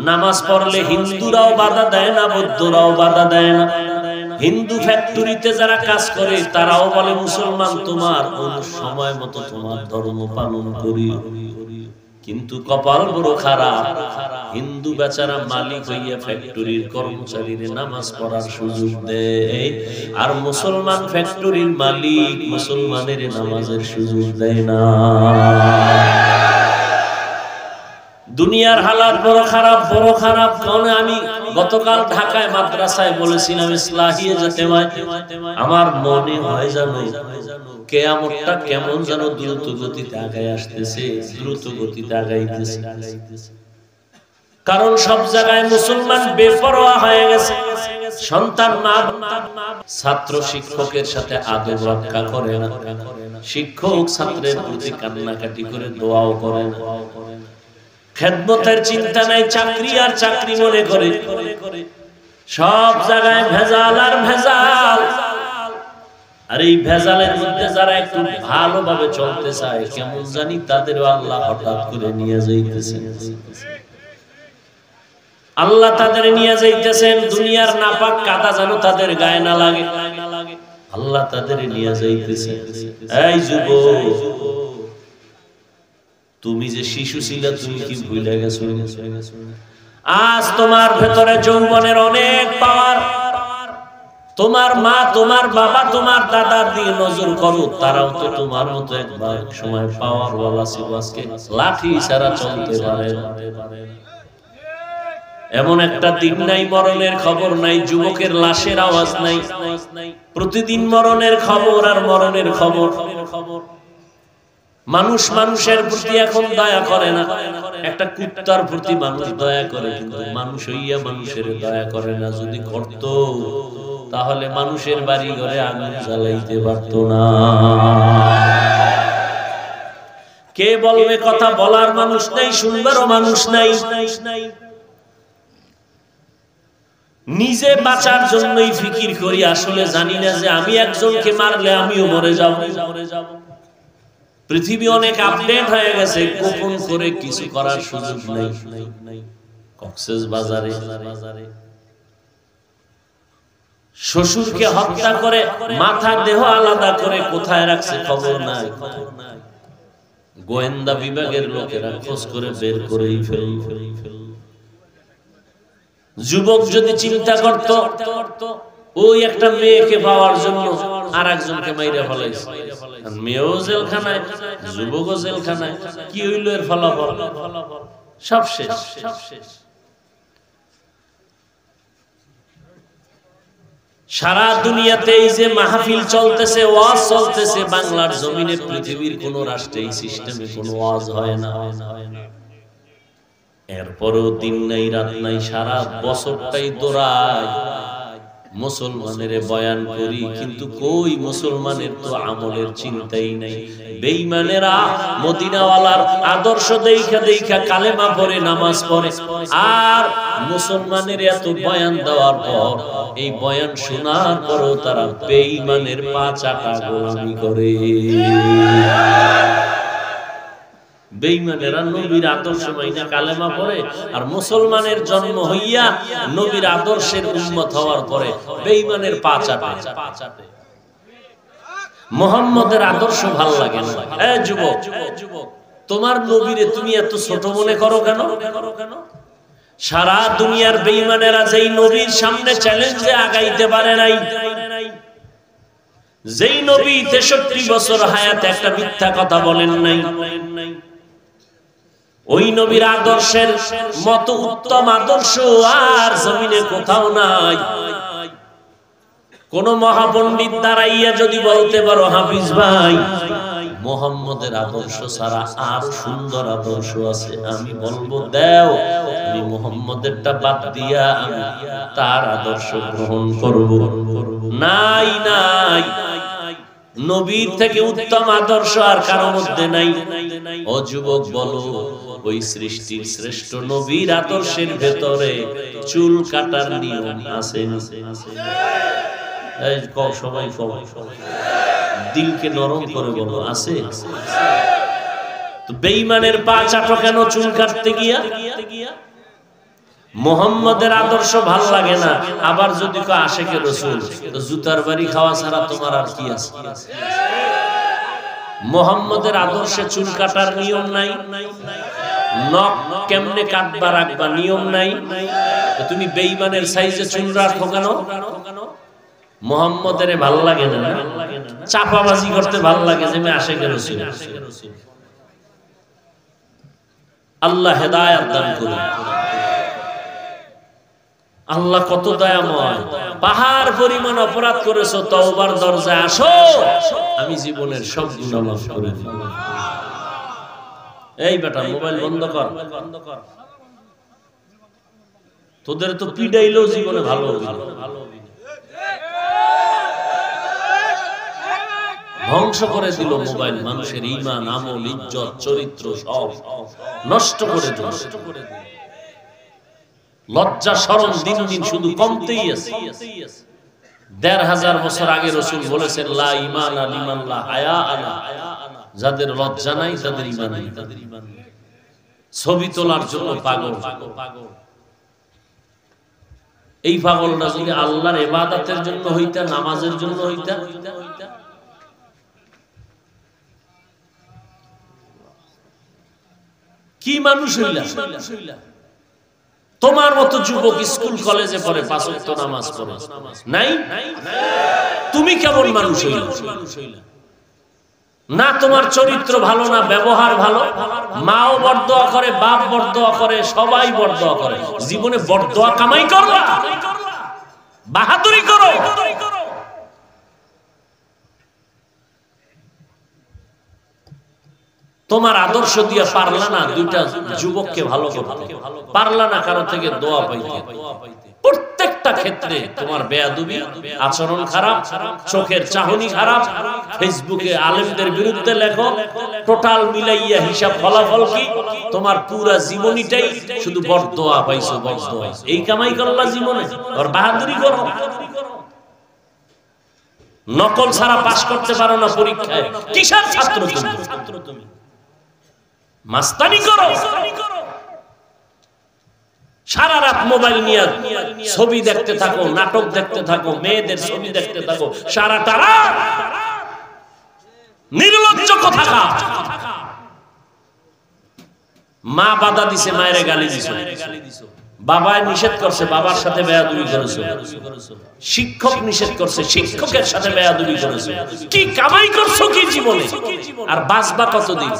নামাজ পড়লে হিন্দুরাও বাধা দেয় না, বৌদ্ধরাও বাধা দেয় না। হিন্দু ফ্যাক্টরিতে যারা কাজ করে তারাও বলে মুসলমান তোমার সময় মতো তোমার ধর্ম পালন করি। কিন্তু কপাল বড় খারাপ, হিন্দু বেচারা মালিক হইয়া ফ্যাক্টরির কর্মচারীর নামাজ পড়ার সুযোগ দেয়, আর মুসলমান ফ্যাক্টরির মালিক মুসলমানের নামাজের সুযোগ দেয় না। দুনিয়ার হালাত বড় খারাপ, বড় খারাপ। কারণ আমি গতকাল ঢাকায় মাদ্রাসায় বলেছিলাম ইসলাহিয়ে জাতেমায়, আমার মনে হয় জানো কিয়ামতটা কেমন যেন দ্রুত গতিতে আগায় আসতেছে, দ্রুত গতিতে আগাইতেছে। কারণ সব জায়গায় মুসলমান বেপরোয়া হয়ে গেছে। সন্তান মা ছাত্র শিক্ষকের সাথে আদব রক্ষা করে না, শিক্ষক ছাত্রের প্রতি কান্নাকাটি করে দোয়াও করে না, খেদমতের চিন্তা নাই, চাকরি আর চাকরি মনে করে। সব জায়গায় ভেজাল আর ভেজাল। আর এই ভেজালের মধ্যে যারা একটু ভালোভাবে চলতে চায়, কেমন জানি তাদেরও আল্লাহ হঠাৎ করে নিয়ে যাইতেছেন। আল্লাহ তাদের নিয়ে যাইতেছেন, দুনিয়ার নাপাক কাদা যেন তাদের গায়ে না লাগে, আল্লাহ তাদের নিয়ে যাইতেছেন। এই যুবক, তুমি যে শিশু ছিলা, তুমি কি ভুলে গেছো? আজ তোমার ভেতরে যৌবনের অনেক পাওয়ার। তোমার মা, তোমার বাবা, তোমার দাদার দিকে নজর করো, তারাও তো তোমার মতো একবার সময় পাওয়ার ওয়ালা ছিল, আজকে লাঠি ছাড়া চলতে পারে না। এমন একটা দিন নাই মরণের খবর নাই, যুবকের লাশের আওয়াজ নাই। প্রতিদিন মরণের খবর আর মরণের খবর। মানুষ মানুষের প্রতি এখন দয়া করে না। একটা কুত্তার প্রতি মানুষ দয়া করে, কিন্তু মানুষ হইয়া মানুষের দয়া করে না। যদি করত তাহলে মানুষের বাড়ি ঘরে আগুন জ্বালাইতে পারত না। কে বলবে কথা বলার মানুষ নাই, শুনবারও মানুষ নাই। নিজে বাঁচার জন্যই ফিকির করি, আসলে জানি না যে আমি একজনকে মারলে আমিও মরে যাব। পৃথিবী অনেক আপডেট হয়ে গেছে, গোপন করে কিছু করার সুযোগ নেই। কক্সবাজারে শ্বশুরকে হত্যা করে মাথা দেহ আলাদা করে কোথায় রাখছে খবর নাই। গোয়েন্দা বিভাগের লোকেরা খোঁজ করে বের করেই ফেল। যুবক যদি চিন্তা করত ওই একটা মেয়েকে পাওয়ার জন্য আর একজনকে মাইরা ফেলাইছে, মেয়েও জেলখানায়, যুবকও জেলখানায়, কি হইল এর ফলাফল? সব শেষ। সারা দুনিয়াতে এই যে মাহফিল চলতেছে, ওয়াজ চলতেছে, বাংলার জমিনে পৃথিবীর কোন রাষ্ট্রে এই সিস্টেমে কোনো ওয়াজ হয় না। এরপরও দিন নাই রাত নাই, সারা বছরটাই দৌড়ায় মুসলমানের বয়ান করি, কিন্তু কই মুসলমানের তো আমলের চিন্তাই নাই। বেঈমানেরা মদিনাওয়ালার আদর্শ দেখা দেখা কালেমা পড়ে, নামাজ পড়ে, আর মুসলমানের এত বয়ান দেওয়ার পর, এই বয়ান শোনার পরও তারা বেঈমানের পা চাটা গোলামি করে। বেঈমানেরা নবীর আদর্শ মাইনা কালেমা পড়ে, আর মুসলমানের জন্ম হইয়া নবীর আদর্শের উম্মত হওয়ার পরে বেঈমানের পা চাটে। মুহাম্মদের আদর্শ ভাল লাগে না। যুবক, তোমার নবীরে তুমি এত ছোট মনে করো কেন? সারা দুনিয়ার বেঈমানেরা যেই নবীর সামনে চ্যালেঞ্জে আগাইতে পারে নাই, যেই নবী 63 বছর হায়াতে একটা মিথ্যা কথা বলেন নাই, ওই নবীর আদর্শের মতো উত্তম আদর্শ আর জমিনে কোথাও নাই। কোন মহাপণ্ডিত দাঁড়াইয়া যদি বলতে পারো হাফিজ ভাই মুহাম্মদের আদর্শ ছাড়া আর সুন্দর আদর্শ আছে, আমি বলবো দেও, আমি মুহাম্মদেরটা বাদ দিয়া আমি তার আদর্শ গ্রহণ করব। নাই নাই, নবীর থেকে উত্তম আদর্শ আর কারো মধ্যে নাই। ও যুবক বলো, ওই সৃষ্টির শ্রেষ্ঠ নবীর আদর্শের ভেতরে চুল কাটার নিয়ম আছে? এই কও সবাই, দিলকে নরম করে বলো, আছে? তো বেঈমানের পা চাটো কেন চুল কাটতে গিয়া? মুহাম্মদের আদর্শ ভাল লাগে না, আবার যদি কো আশিকে রাসূল, তো জুতার বাড়ি খাওয়া ছাড়া তোমার আর কি আছে? মুহাম্মদের আদর্শে চুল কাটার নিয়ম নাই, নখ কেমনে কাটবা রাখবা নিয়ম নাই। তো তুমি বেঈমানের সাইজে চুল রাখো কেন? মুহাম্মদের ভাল লাগে না, চাপাবাজি করতে ভাল লাগে যে আমি আশিকে রাসূল। আল্লাহ হেদায়েত দান করুন। আল্লাহ কত দয়াময়, পাহাড় পরিমাণ অপরাধ করেছো, তওবার দরজায় আসো, আমি জীবনের সব গুনাহ মাফ করে দেব। এই বেটা মোবাইল বন্ধ কর, তোদের তো পিডাইলেও জীবনে ভালো হবে, ধ্বংস করে দিল মোবাইল, মানুষের ঈমান, আমল, ইজ্জত, চরিত্র সব নষ্ট করে দিল। লজ্জা শরম দিন দিন শুধু কমতেই আছে। ১৫০০ বছর আগে রাসূল বলেছেন, লা ঈমানা লিমান লা হায়া আলা, যাদের লজ্জা নাই তাদের ঈমান নেই। ছবি তোলার জন্য পাগল, এই পাগলটা যদি আল্লাহর ইবাদতের জন্য হইতা, নামাজের জন্য হইতা, কি মানুষ হইলা? তোমার মতো যুবক স্কুল কলেজে পড়ে, ৫ ওয়াক্ত নামাজ পড়ে নাই, তুমি কেমন মানুষ হইলা? না তোমার চরিত্র ভালো, না ব্যবহার ভালো, মাও বরদোয়া করে, বাপ বরদোয়া করে, সবাই বরদোয়া করে, জীবনে বরদোয়া কামাই করবা, বাহাদুরি করো। তোমার আদর্শ দিয়া পারলা না দুইটা যুবককে ভালো করতে, পারলা না কারো থেকে দোয়া পাইতে। প্রত্যেকটা ক্ষেত্রে তোমার বেয়াদবি, আচরণ খারাপ, চোখের চাহনি খারাপ, ফেসবুকে আলেমদের বিরুদ্ধে লেখো, টোটাল মিলাইয়া হিসাব ফলাফল কি? তোমার পুরা জীবনীটাই শুধু বরদোয়া পাইছো, বরদোয়া। এই কামাই করলা জীবনে, আর বাহাদুরি করো। নকল ছাড়া পাস করতে পারো না পরীক্ষায়, কিসের ছাত্র তুমি? মাস্তানি করো, সারা রাত মোবাইল নিয়ে ছবি দেখতে থাকো, নাটক দেখতে থাকো, মেয়েদের ছবি দেখতে থাকো, সারাটা রাত নির্লজ্জ কথা। মা বাধা দিছে, মায়ের গালি দিছে, বাবায় নিষেধ করছে, বাবার সাথে বেয়াদবি করেছে, শিক্ষক নিষেধ করছে, শিক্ষকের সাথে বেয়াদবি করেছে। কি কামাই করছো কি জীবনে? আর বাঁচবা কতদিন?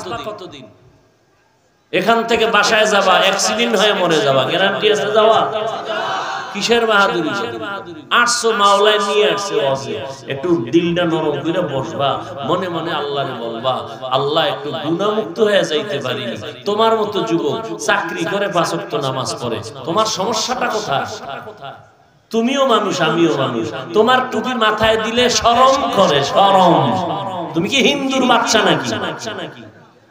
এখান থেকে বাসায় যাবা, অ্যাক্সিডেন্ট হয়ে মরে যাবা, গ্যারান্টি আছে যাওয়া? কিসের বাহাদুরি? ৮০০ মাওলায় নিয়ে আসছে, একটু দিলটা নরম করে বসবা, মনে মনে আল্লাহরে বলবা, আল্লাহ একটু গুনাহমুক্ত হয়ে যাইতে পারি। তোমার মতো যুবক চাকরি করে ৫ ওয়াক্ত নামাজ পড়ে, তোমার সমস্যাটা কোথায়? তুমিও মানুষ, আমিও মানুষ। তোমার টুপি মাথায় দিলে শরম করে, শরম। তুমি কি হিন্দুর বাচ্চা নাকি?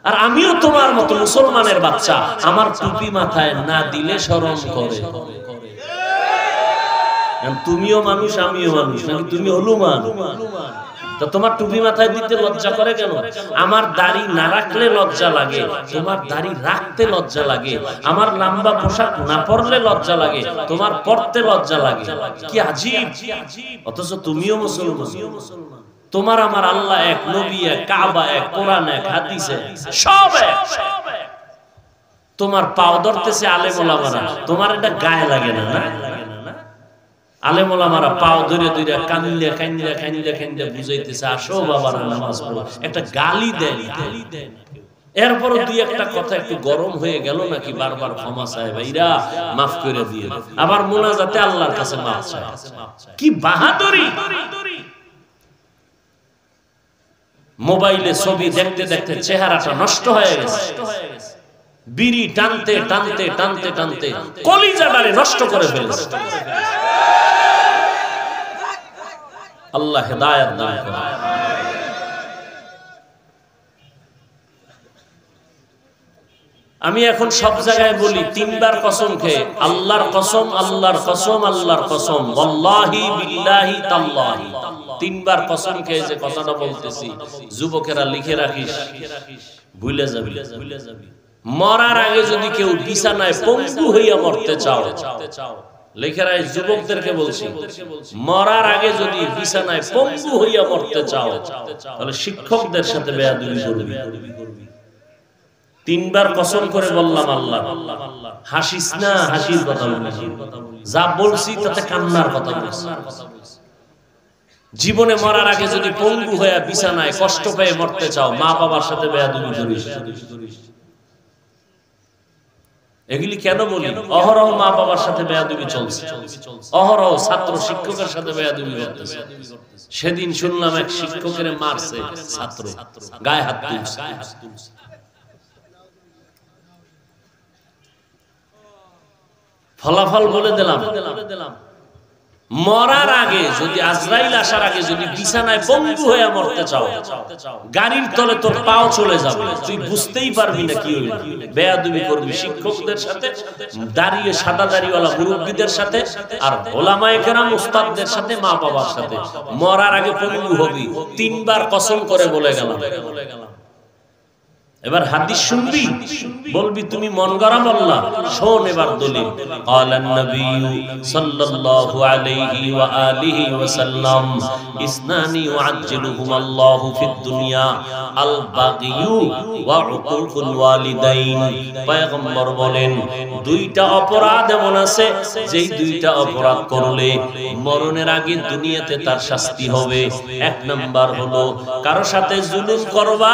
আর আমিও তোমার মতো মুসলমানের বাচ্চা, আমার টুপি মাথায় না দিলে শরম করে। তুমিও মানুষ, আমিও মানুষ, নাকি তুমি হলুমান? তো তোমার টুপি মাথায় দিতে লজ্জা করে কেন? আমার দাড়ি না রাখলে লজ্জা লাগে, তোমার দাড়ি রাখতে লজ্জা লাগে। আমার লম্বা পোশাক না পরলে লজ্জা লাগে, তোমার পরতে লজ্জা লাগে। কি আজীব! অথচ তুমিও মুসলমান। তোমার আমার আল্লাহ এক, নবী এক, কাবা এক, কোরআন এক, হাদিস এক, সব এক। তোমার পাও ধরতেছে আলেম ওলামারা, তোমার এটা গায়ে লাগে না? না, আলেম ওলামারা পাও ধরে ধরে কান্দিয়া কান্দিয়া কান্দিয়া কান্দিয়া বুঝাইতেছে, আসো বাবারা নামাজ পড়ো। একটা গালি দেন, এরপরও দুই একটা কথা একটু গরম হয়ে গেল নাকি বারবার ক্ষমা চায়, ভাইরা মাফ করে দিয়ে, আবার মুনাজাতে আল্লাহর কাছে মাফ চায়। কি বাহাদুরি! মোবাইলে ছবি দেখতে দেখতে চেহারাটা নষ্ট হয়ে গেছে, বিড়ি টানতে টানতে টানতে টানতে কলিজাটারে নষ্ট করে ফেলেছে। আল্লাহ হেদায়েত দান করুন। আমি এখন সব জায়গায় বলি, তিনবার কসম খেয়ে, আল্লাহর কসম, আল্লাহর কসম, আল্লাহর কসম, ওয়াল্লাহি বিল্লাহি তাল্লাহি, তিনবার কসম খেয়ে যে কথাটা বলতেছি, যুবকেরা লিখে রাখিস, ভুলে যাবি। মরার আগে যদি কেউ বিছানায় পঙ্গু হইয়া মরতে চাও, লিখে রাখ, যুবকদেরকে বলছি, মরার আগে যদি বিছানায় পঙ্গু হইয়া মরতে চাও, তাহলে শিক্ষকদের সাথে বেয়াদবি করবি। তিনবার কসম করে বললাম আল্লাহ, হাসিস না, হাসির কথা বলছি, যা বলছি তাতে কান্নার কথা বলছি। জীবনে মরার আগে যদি পঙ্গু হয়ে বিছানায় কষ্ট পেয়ে মরতে চাও, মা বাবার সাথে বেয়াদবি করিস। এগুলি কেন বলি? অহরহ মা বাবার সাথে বেয়াদবি চলছে, অহরহ ছাত্র শিক্ষকের সাথে বেয়াদবি করতেছে। সেদিন শুনলাম এক শিক্ষকের মারছে ছাত্র, গায়ে হাত তুলছে। ফলাফল বলে দিলাম, মরার আগে যদি, আজরাইল আসার আগে যদি বিছানায় পঙ্গু হয়ে মরতে চাও, গাড়ির তলে তোর পাও চলে যাবে, তুই বুঝতেই পারবি না কি হইল। বেয়াদবি করবি শিক্ষকদের সাথে, দাঁড়িয়ে সাদা দাড়িওয়ালা মুরব্বীদের সাথে, আর ওলামায়ে কেরাম উস্তাদদের সাথে, মা বাবার সাথে। মরার আগে পঙ্গু হবি, তিনবার কসম করে বলে গেলাম। এবার হাদিস শুনবি, বলবি তুমি মন গড়া বললা। শোন এবার দলিল। ক্বালান নবী সাল্লাল্লাহু আলাইহি ওয়া আলিহি ওয়া সাল্লাম, ইসনানি ইউআজ্জিলুহুম আল্লাহু ফিদ দুনিয়া, আল বাগিয়ু ওয়া উকুকুল ওয়ালিদাইন। পয়গম্বর বলেন, দুইটা অপরাধ এমন আছে, যেই দুইটা অপরাধ করলে মরণের আগে দুনিয়াতে তার শাস্তি হবে। এক নাম্বার হলো কারো সাথে জুলুম করবা,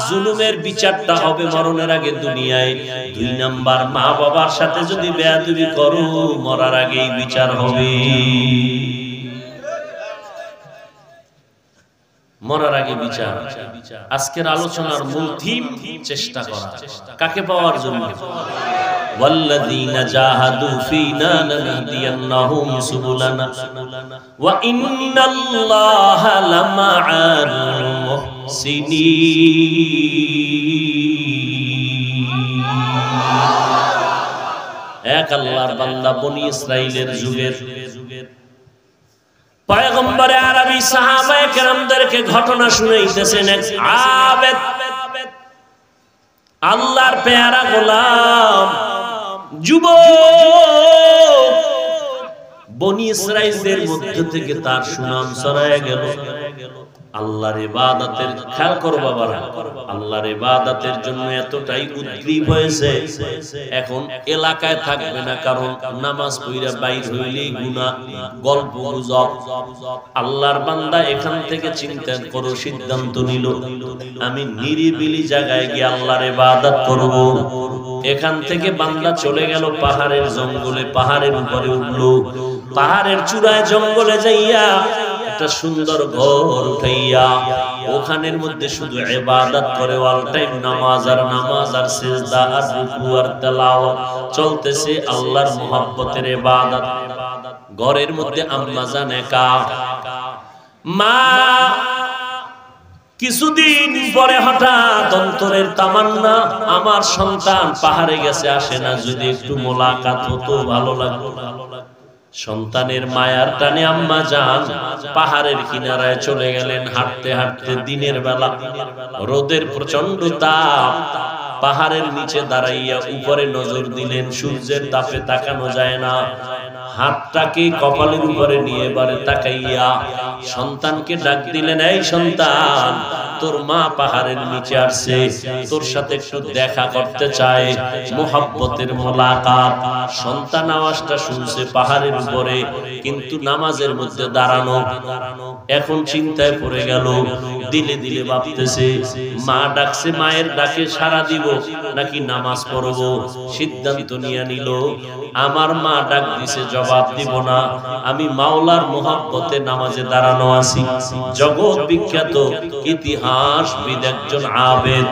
জুলুমের বিচারটা হবে মরণের আগে দুনিয়ায়। দুই নাম্বার, মা বাবার সাথে যদি বেয়াদবি করো, মরার আগেই বিচার হবে। মরার আগে বিচার। আজকের আলোচনার মূল থিম চেষ্টা করা। কাকে পাওয়ার জন্য? ওয়াল্লাযীনা জাহাদু ফীনা লানাহদিয়ান্নাহুম সুবুলানা ওয়া ইন্নাল্লাহা লামাআল মুহসিনিন। এক আল্লাহর বান্দা বনি ইসরাইলের যুগের পয়গম্বরে আরবী সাহাবায়ে কেরামদেরকে ঘটনা শুনাইতেছেন। এক আবেদ, আল্লাহর পেয়ারা গোলাম, যুবক, বনি ইসরাইলদের মধ্য থেকে তার সুনাম ছড়ায় গেল। আল্লাহর ইবাদতের, খেয়াল করো বাবারা, আল্লাহর ইবাদতের জন্য এতটাই উদ্গ্রীব হয়েছে, এখন এলাকায় থাকবে না, কারণ নামাজ পড়া বাইর হইলেই গুনাহ, গল্প গুজব। আল্লাহর বান্দা এখান থেকে চিন্তা করো, সিদ্ধান্ত নিল, আমি নিরিবিলি জায়গায় গিয়ে আল্লাহর ইবাদত করব। এখান থেকে বান্দা চলে গেল পাহাড়ের জঙ্গলে, পাহাড়ের উপরে উঠলো, পাহাড়ের চূড়ায় জঙ্গলে যাইয়া একটা সুন্দর ঘর উঠাইয়া ওখানের মধ্যে শুধু ইবাদত করে, অল টাইম নামাজ আর নামাজ আর সিজদা আর রুকু আর তেলাওয়াত চলতেছে, আল্লাহর মুহাব্বতের ইবাদত। ঘরের মধ্যে আম্মা জান একা, মা কিছুদিন পরে হঠাৎ অন্তরের তামান্না, আমার সন্তান পাহাড়ে গেছে, আসে না, যদি একটু মোলাকাত হতো ভালো লাগতো। সন্তানের মায়ার টানে আম্মা জান পাহাড়ের কিনারায় চলে গেলেন। হাঁটতে হাঁটতে দিনের বেলা, রোদের প্রচন্ড তাপ, পাহাড়ের নিচে দাঁড়াইয়া উপরে নজর দিলেন, সূর্যের তাপে তাকানো যায় না। হাতটাকে কপালের উপরে নিয়ে এবারে তাকাইয়া সন্তানকে ডাক দিলেন, এই সন্তান, তোর মা পাহাড়ের নিচে আসছে, তোর সাথে একটু দেখা করতে চায়, মোহাব্বতের মোলাকাত। সন্তান আওয়াজটা শুনছে পাহাড়ের উপরে, কিন্তু নামাজের মধ্যে দাঁড়ানো। এখন চিন্তায় পড়ে গেল, দিলে দিলে ভাবতেছে মা ডাকছে, মায়ের ডাকে সাড়া দিব নাকি নামাজ পড়বো। সিদ্ধান্ত নিয়ে নিল, আমার মা ডাক দিছে, জবাব দিব না, আমি মাওলার মোহাব্বতে নামাজে দাঁড়ানো আছি। জগৎ বিখ্যাত ইতিহাসবিদ একজন আবেদ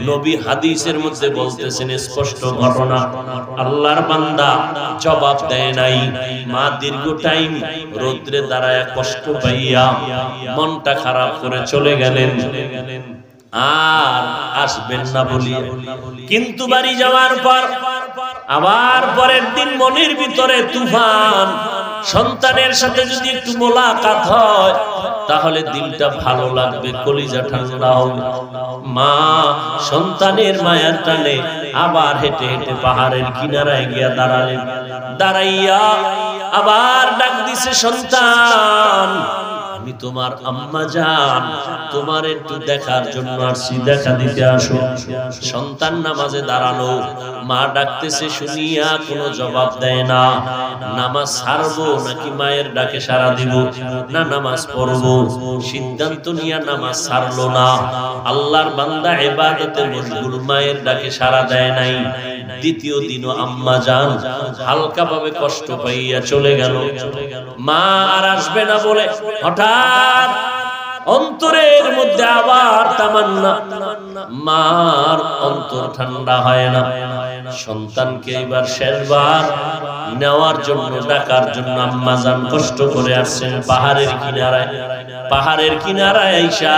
নবী হাদিসের মধ্যে বলতেছেন স্পষ্ট ঘটনা, আল্লাহর বান্দা জবাব দেয় নাই। মা দীর্ঘ টাইম রৌদ্রে দাঁড়ায় কষ্ট পাইয়া মনটা খারাপ করে চলে গেলেন, আর আসবেন না বলিয়া। কিন্তু বাড়ি যাওয়ার পর আবার পরের দিন মনের ভিতরে তুফান। সন্তানের সাথে যদি একটু মোলাকাত হয় তাহলে দিলটা ভালো লাগবে, কলিজা ঠান্ডা হবে। মা সন্তানের মায়ার টানে আবার হেঁটে হেঁটে পাহাড়ের কিনারায় গিয়া দাঁড়ালেন। দাঁড়াইয়া আবার ডাক দিছে, সন্তান, আমি তোমার আম্মা জান, তোমার একটু দেখার জন্য আসছি, দেখা দিতে আসো। সন্তান নামাজে দাঁড়ানো, মা ডাকতেছে শুনিয়া কোনো জবাব দেয় না। নামাজ ছাড়বো নাকি মায়ের ডাকে সাড়া দিব, না নামাজ পড়বো। সিদ্ধান্ত নিয়ে নামাজ ছাড়লো না। আল্লাহর বান্দা ইবাদতে মশগুল, মায়ের ডাকে সাড়া দেয় নাই। দ্বিতীয় দিনও আম্মা জান হালকা ভাবে কষ্ট পাইয়া চলে গেল। মা আর আসবে না বলে হঠাৎ অন্তরের মধ্যে আবার তামান্না, মার অন্তর ঠান্ডা হয় না। সন্তানকে এবার শেষবার নেওয়ার জন্য, ডাকার জন্য আম্মা জান কষ্ট করে আসছেন পাহাড়ের কিনারায়। পাহাড়ের কিনারায় আইসা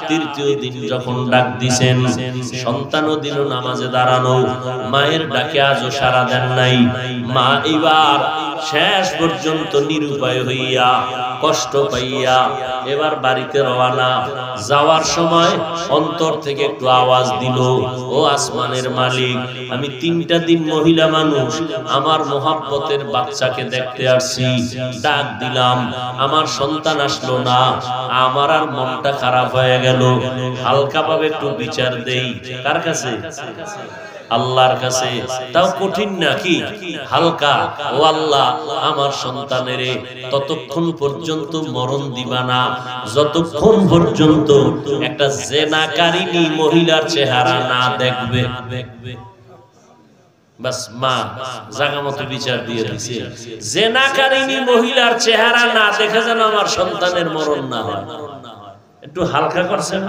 তৃতীয় দিন যখন ডাক দিছেন, সন্তানও দিল নামাজে দাঁড়ানো, মায়ের ডাকে আজও সাড়া দেন নাই। মা এবার শেষ পর্যন্ত নিরুপায় হইয়া কষ্ট পাইয়া এবার বাড়িতে রওনা। যাওয়ার সময় অন্তর থেকে একটু আওয়াজ দিল, ও আসমানের মালিক, আমি 3টা দিন মহিলা মানুষ আমার মোহাব্বতের বাচ্চাকে দেখতে আসছি, ডাক দিলাম, আমার সন্তান আসলো না, আমার আর মনটা খারাপ হয়ে গেল। হালকা ভাবে একটু বিচার দেই, কার কাছে? আল্লাহর কাছে। তাও কঠিন নাকি? হালকা, ও আল্লাহ, আমার সন্তানের ততক্ষণ পর্যন্ত মরণ দিবা না যতক্ষণ পর্যন্ত একটা জেনাকারিনী মহিলার চেহারা না দেখবে। বাস মা জায়গা মতো বিচার দিয়ে দিছে, জেনাকারিনী মহিলার চেহারা না দেখে যেন আমার সন্তানের মরণ না হয়। একটু হালকা করছেন,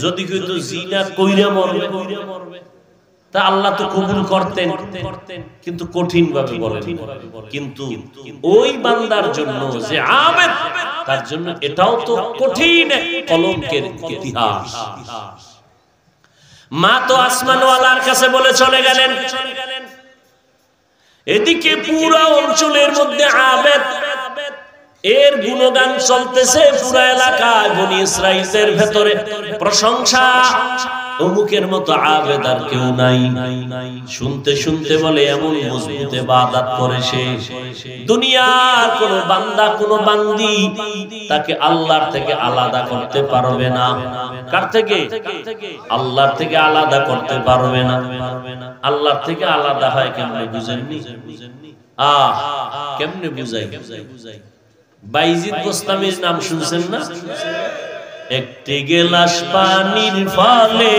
যদি কিন্তু জিনা কইরা মরবে তা আল্লাহ তো কবুল করতেন, কিন্তু কঠিন ভাবে বলেন। কিন্তু ওই বান্দার জন্য যে আবেদ, তার জন্য এটাও তো কঠিন কলঙ্কের ইতিহাস। মা তো আসমানওয়ালার কাছে বলে চলে গেলেন। এদিকে পুরো অঞ্চলের মধ্যে আবেদ এর গুণগান চলতেছে, পুরো এলাকায় বনি ইসরাইলের ভেতরে প্রশংসা, অমুকের মতো আবেদ আর কেউ নাই। শুনতে শুনতে বলে এমন মজবুত ইবাদত করে সে, দুনিয়ার কোন বান্দা কোন বান্দি তাকে আল্লাহর থেকে আলাদা করতে পারবে না। কার থেকে? আল্লাহর থেকে আলাদা করতে পারবে না। আল্লাহর থেকে আলাদা হয় কেমনে বুঝেননি? কেমনে বুঝাই? বাইজিদ বোস্তামির নাম শুনছেন না? একটি গেলাস পানির ফলে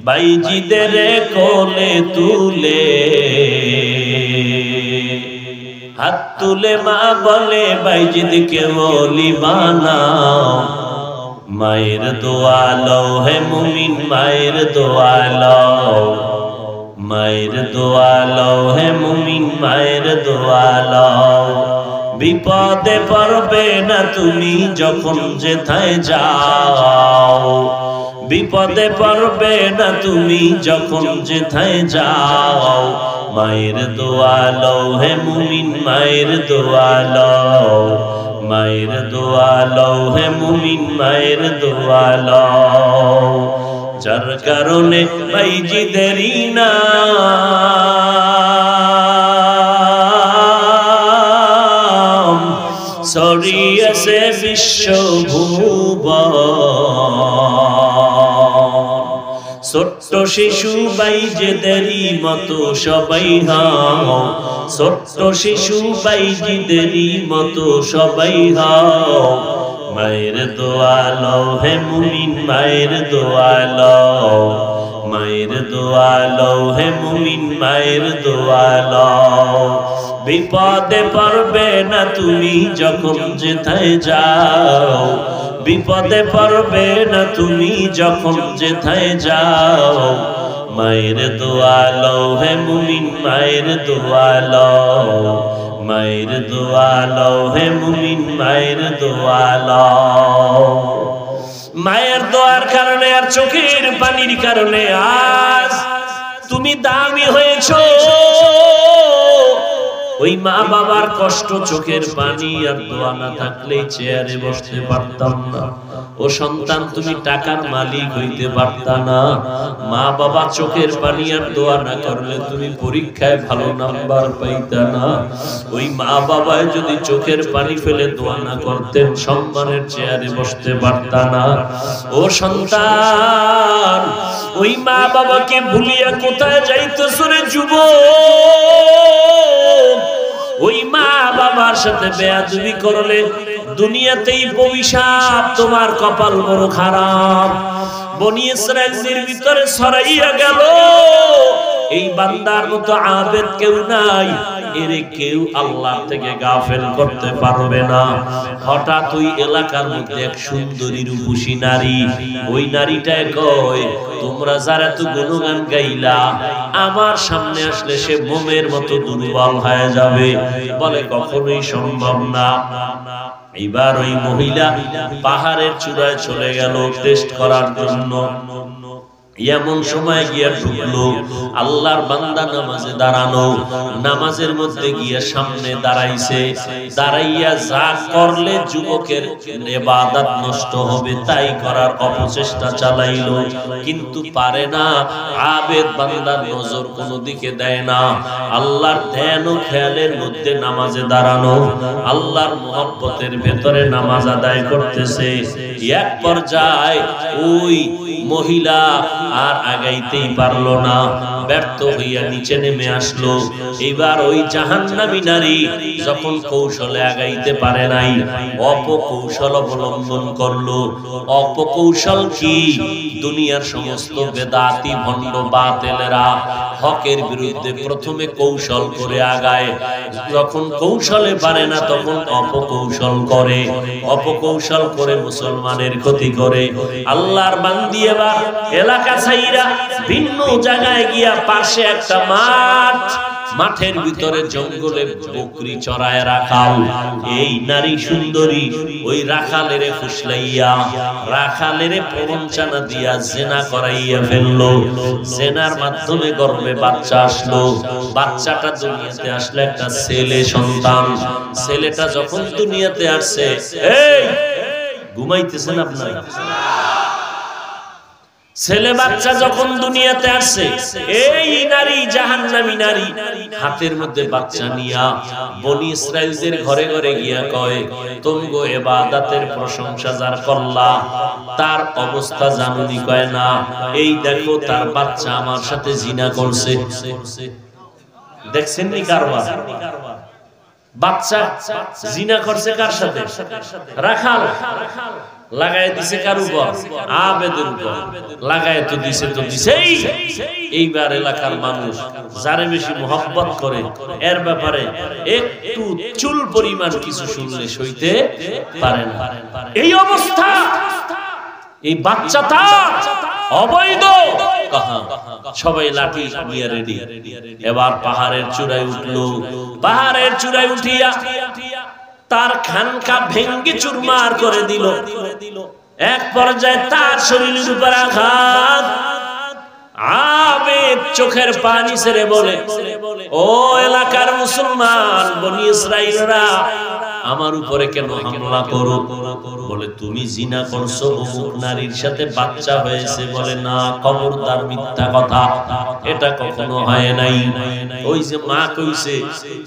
বাইজিদের কোলে তুলে, হাত তুলে মা বলে বাইজিদকে ওলি বানাও। মায়ের দোয়া লও হে মুমিন, মায়ের দোয়া লও, মায়ের দোয়া লও হে মুমিন, মায়ের দোয়া লও। বিপদে পড়বে না তুমি যখন যেথায় যাও, বিপদে পড়বে না তুমি যখন যেথায় যাও। মায়ের দোয়া লও হে মুমিন, মায়ের দোয়া লও, মায়ের দোয়া লও হে মুমিন, মায়ের দোয়া লও। যার কারণে বাইজিদেরই নাম গেছে বিশ্বভুবন। ছোট্ট শিশু বাইজিদেরই মতো সবাই হও, ছোট্ট শিশু বাইজিদেরই মতো সবাই হও। মায়ের দোয়া লও হে মুমিন, মায়ের দোয়া লও, মায়ের দোয়া লও হে মুমিন, মায়ের দোয়া লও। বিপদে পড়বে না তুমি যখন যেথায় যাও, বিপদে পড়বে না তুমি যখন যেথায় যাও। মায়ের দোয়া লও হে মুমিন, মায়ের দোয়া লও, মায়ের দোয়া লও হে মুমিন, মায়ের দোয়া লও। মায়ের দোয়ার কারণে আর চোখের পানির কারণে আজ তুমি দামি হয়েছো। ওই মা বাবার কষ্ট, চোখের পানি আর দোয়া না থাকলে চেয়ারে বসতে পারতাম না। ও সন্তান, তুমি টাকার মালিক হইতে পারতা না। মা বাবা চোখের পানি আর দোয়া না করলে তুমি পরীক্ষায় ভালো নাম্বার পাইতা না। ওই মা বাবা যদি চোখের পানি ফেলে দোয়া না করতেন, সম্মানের চেয়ারে বসতে পারতা না। ও সন্তান, ওই মা বাবাকে ভুলিয়া কোথায় যাইতেছ রে যুবক? ওই মা বাবার সাথে বেয়াদবি করলে দুনিয়াতেই অভিশাপ, তোমার কপাল বড় খারাপ। বনি ইসরাঈলের ভিতরে ছড়াইয়া গেল, এই বান্দার মতো আবেদ কেউ নাই, এরে কেউ আল্লাহ থেকে গাফেল করতে পারবে না। হঠাৎ ওই এলাকার মধ্যে এক সুন্দরী রূপসী নারী, ওই নারীটায় কয়, তোমরা যারা তো গুণগান গাইলা, আমার সামনে আসলে সে মোমের মতো দুর্বল হয়ে যাবে। বলে কখনোই সম্ভব না। এবার ওই মহিলা পাহাড়ের চূড়ায় চলে গেল টেস্ট করার জন্য। এমন সময় গিয়া ঢুকলো, আল্লাহর বান্দা নামাজে দাঁড়ানো, নামাজের মধ্যে গিয়া সামনে দাঁড়াইছে। দাঁড়াইয়া যা করলে যুবকের ইবাদত নষ্ট হবে তাই করার অপচেষ্টা চালাইলো, কিন্তু পারে না। আবেদ বান্দার নজর কোনো দিকে দেয় না। আল্লাহর ধ্যান ও খেয়ালের মধ্যে নামাজে দাঁড়ানো, আল্লাহর মুহাব্বতের ভেতরে নামাজ আদায় করতেছে। এক পর্যায়ে ওই মহিলা আর আগাইতেই পারলো না, ব্যর্থ হইয়া নিচে নেমে আসলো। এবার ওই জাহান্নামী নারী যখন কৌশলে আগাইতে পারে নাই, অপকৌশল অবলম্বন করলো। অপকৌশল কি? দুনিয়ার সমস্ত বেদাতি ভণ্ড বাতিলেরা হকের বিরুদ্ধে প্রথমে কৌশল করে আগায়, যখন কৌশলে পারে না তখন অপকৌশল করে। অপকৌশল করে মুসলমানের ক্ষতি করে। আল্লাহর বান্দি এবার এলাকা ছাইরা ভিন্ন জায়গায় গিয়া পাশে একটা মাঠ, মাঠের ভিতরে জঙ্গলে বকরি চড়ায় রাখাল। এই নারী সুন্দরী ওই রাখালেরে ফুসলাইয়া, রাখালেরে প্রবঞ্চনা দিয়া জেনা করাইয়া ফেললো। জেনার মাধ্যমে গর্ভে বাচ্চা আসলো। বাচ্চাটা দুনিয়াতে আসলো একটা ছেলে সন্তান। ছেলেটা যখন দুনিয়াতে আসছে, এই ঘুমাইতেছেন আপনারা? ছেলে বাচ্চা যখন দুনিয়াতে আসছে, এই নারী জাহান্নামী নারী হাতের মধ্যে বাচ্চা নিয়া বনি ইসরাঈলদের ঘরে ঘরে গিয়া কয়, তোমগো ইবাদতের প্রশংসা যার করলা তার অবস্থা জানুনি? কয় না, এই দেখো তার বাচ্চা আমার সাথে জিনা করছে। দেখছেন নি কারবার? বাচ্চা জিনা করছে কার সাথে? রাখাল। লাগায় দিছে কার উপর? আবেদের উপর। লাগায় তো দিছে তো দিছেই। এইবার এলাকার মানুষ যারে বেশি মোহাব্বত করে, এর ব্যাপারে একটু চুল পরিমাণ কিছু শুনলে সইতে পারে না। এই অবস্থা, এই বাচ্চাটা অবৈধ। সবাই লাঠি নিয়ে রেডি। এবার পাহাড়ের চূড়ায় উঠলো। পাহাড়ের চূড়ায় উঠিয়া তার খানকা ভেঙ্গে চুরমার করে দিল। এক পর্যায়ে তার শরীরের উপর আঘাত। আবেদ চোখের পানি ছেড়ে বলে, ও এলাকার মুসলমান, বনি ইসরাঈলরা আমার উপরে কেন হামলা করো? বলে, তুমি জিনা করছো, অমুক নারীর সাথে বাচ্চা হয়েছে। বলে, না, খবরদার, মিথ্যা কথা, এটা কখনো হয় নাই। ওই যে মা কইছে,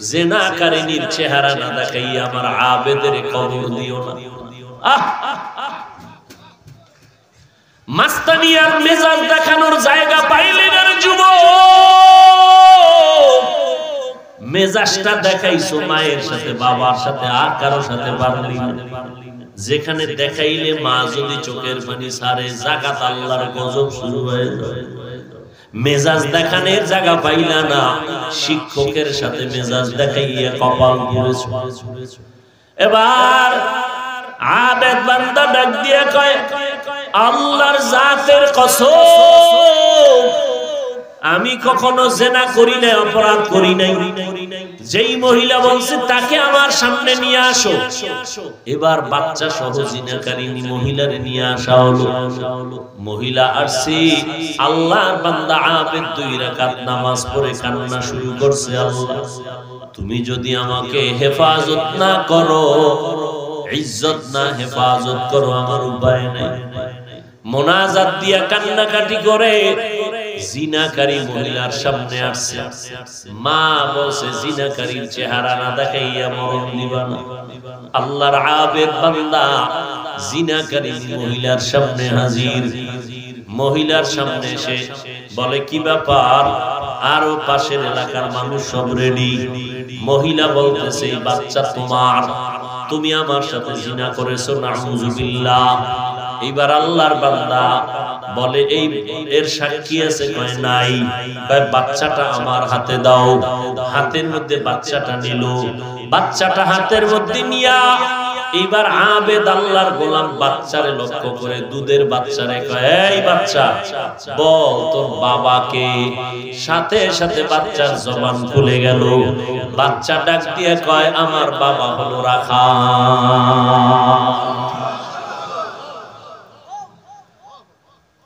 জিনাকারিনীর চেহারা না দেখাইয়া আমার আবেদের খবর দিও না। মাস্তানিয়ার মেজাজ দেখানোর জায়গা পাইলেন আর যুবক, মেজাজটা দেখাইছো মায়ের সাথে বাবার সাথে, আর কারোর সাথে পারলি না। যেখানে দেখাইলে মা যদি চোখের পানি ছাড়ে, জাগাত আল্লাহর গজব শুরু হয়ে যায়। মেজাজ দেখানোর জায়গা পাইলা না, শিক্ষকের সাথে মেজাজ দেখাইয়া কপাল পুড়েছ। এবার আবেদ বান্দা ডাক দিয়ে কয়, আল্লাহর জাতের কসম, আমি কখনো জেনা করি নাই, অপরাধ করি নাই। যেই মহিলা বলছে তাকে আমার সামনে নিয়ে আসো। এবার বাচ্চা সহ জিনাকারিনী মহিলারে নিয়ে আসা হলো। মহিলা আসছে, আল্লাহর বান্দা আবেদ 2 রাকাত নামাজ পড়ে কান্না শুরু করছে, আল্লাহ তুমি যদি আমাকে হেফাজত না করো, ইজ্জত না হেফাজত করো, আমার উপায় নাই। মোনাজাত দিয়া কান্নাকাটি করে জিনাকারী মহিলার সামনে আসছে। মা বলছে, জিনাকারীর চেহারা না দেখাইয়া মরণ দিবা না। আল্লাহর আবেদ বান্দা জিনাকারী মহিলার সামনে হাজির। মহিলার সামনে এসে বলে, কি ব্যাপার? আরো পাশের এলাকার মানুষ সব রেডি। মহিলা বলতেছে, এই বাচ্চা তোমার, তুমি আমার সাথে জিনা করেছো, নাউযুবিল্লাহ। এইবার আল্লাহর বান্দা বলে, এই এর সাক্ষী আছে? কয় নাই। কয় বাচ্চাটা আমার হাতে দাও। হাতের মধ্যে বাচ্চাটা নিল। বাচ্চাটা হাতের মধ্যে নিয়া এইবার আবেদ আল্লাহর গোলাম বাচ্চারে লক্ষ্য করে, দুধের বাচ্চারে কয়, এই বাচ্চা বল তোর বাবাকে। সাথে সাথে বাচ্চার জবান খুলে গেল। বাচ্চা ডাক দিয়ে কয়, আমার বাবা হলো রাখা।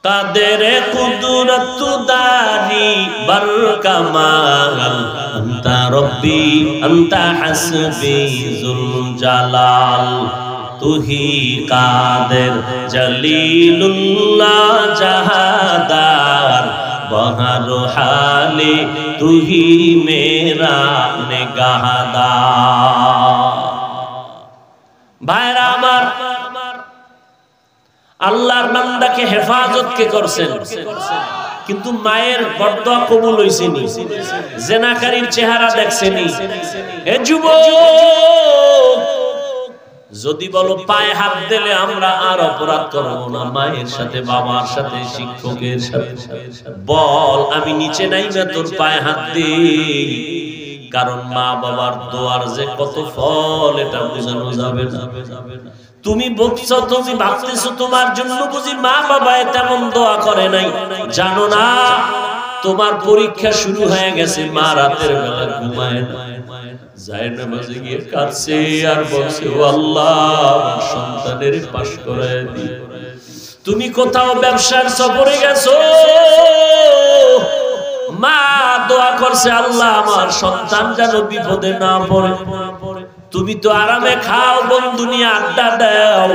কাদের কুদরত দারি বরকামাল, আনতা রব্বি আনতা হাসবি যুল জালাল, তুহি কাদের জলিলুল্লাহ জাহাদার, বহর হালে তুহি মেরা নিগাহদার। ভাইরা আমার, আল্লাহর বান্দাকে হেফাজত কে করছেন, কিন্তু মায়ের বরদোয়া কবুল হইছেনি, জিনাকারীর চেহারা দেখছেনি। এ যুবক, যদি বলো পায়ে হাত দিলে আমরা আর অপরাধ করব না, মায়ের সাথে, বাবার সাথে, শিক্ষকের সাথে, বল আমি নিচে নাইমা তোর পায়ে হাত দিই। কারণ মা বাবার দোয়ার যে কত ফল, এটা বোঝানো যাবে না। তুমি বলছো, তুমি ভাবতেছো তোমার জন্য বুঝি মা বাবা তেমন দোয়া করে নাই। জানো না, তোমার পরীক্ষা শুরু হয়ে গেছে। মা রাতের বেলা ঘুমায় না, যায় নামাজে গিয়ে কাঁদছে আর বলছে, ও আল্লাহ সন্তানের পাশ করায় দি। তুমি কোথাও ব্যবসার সফরে গেছো, মা দোয়া করছে, আল্লাহ আমার সন্তান যেন বিপদে না পড়ে। তুমি তো আরামে খাও, বন্ধু নিয়ে আড্ডা দাও,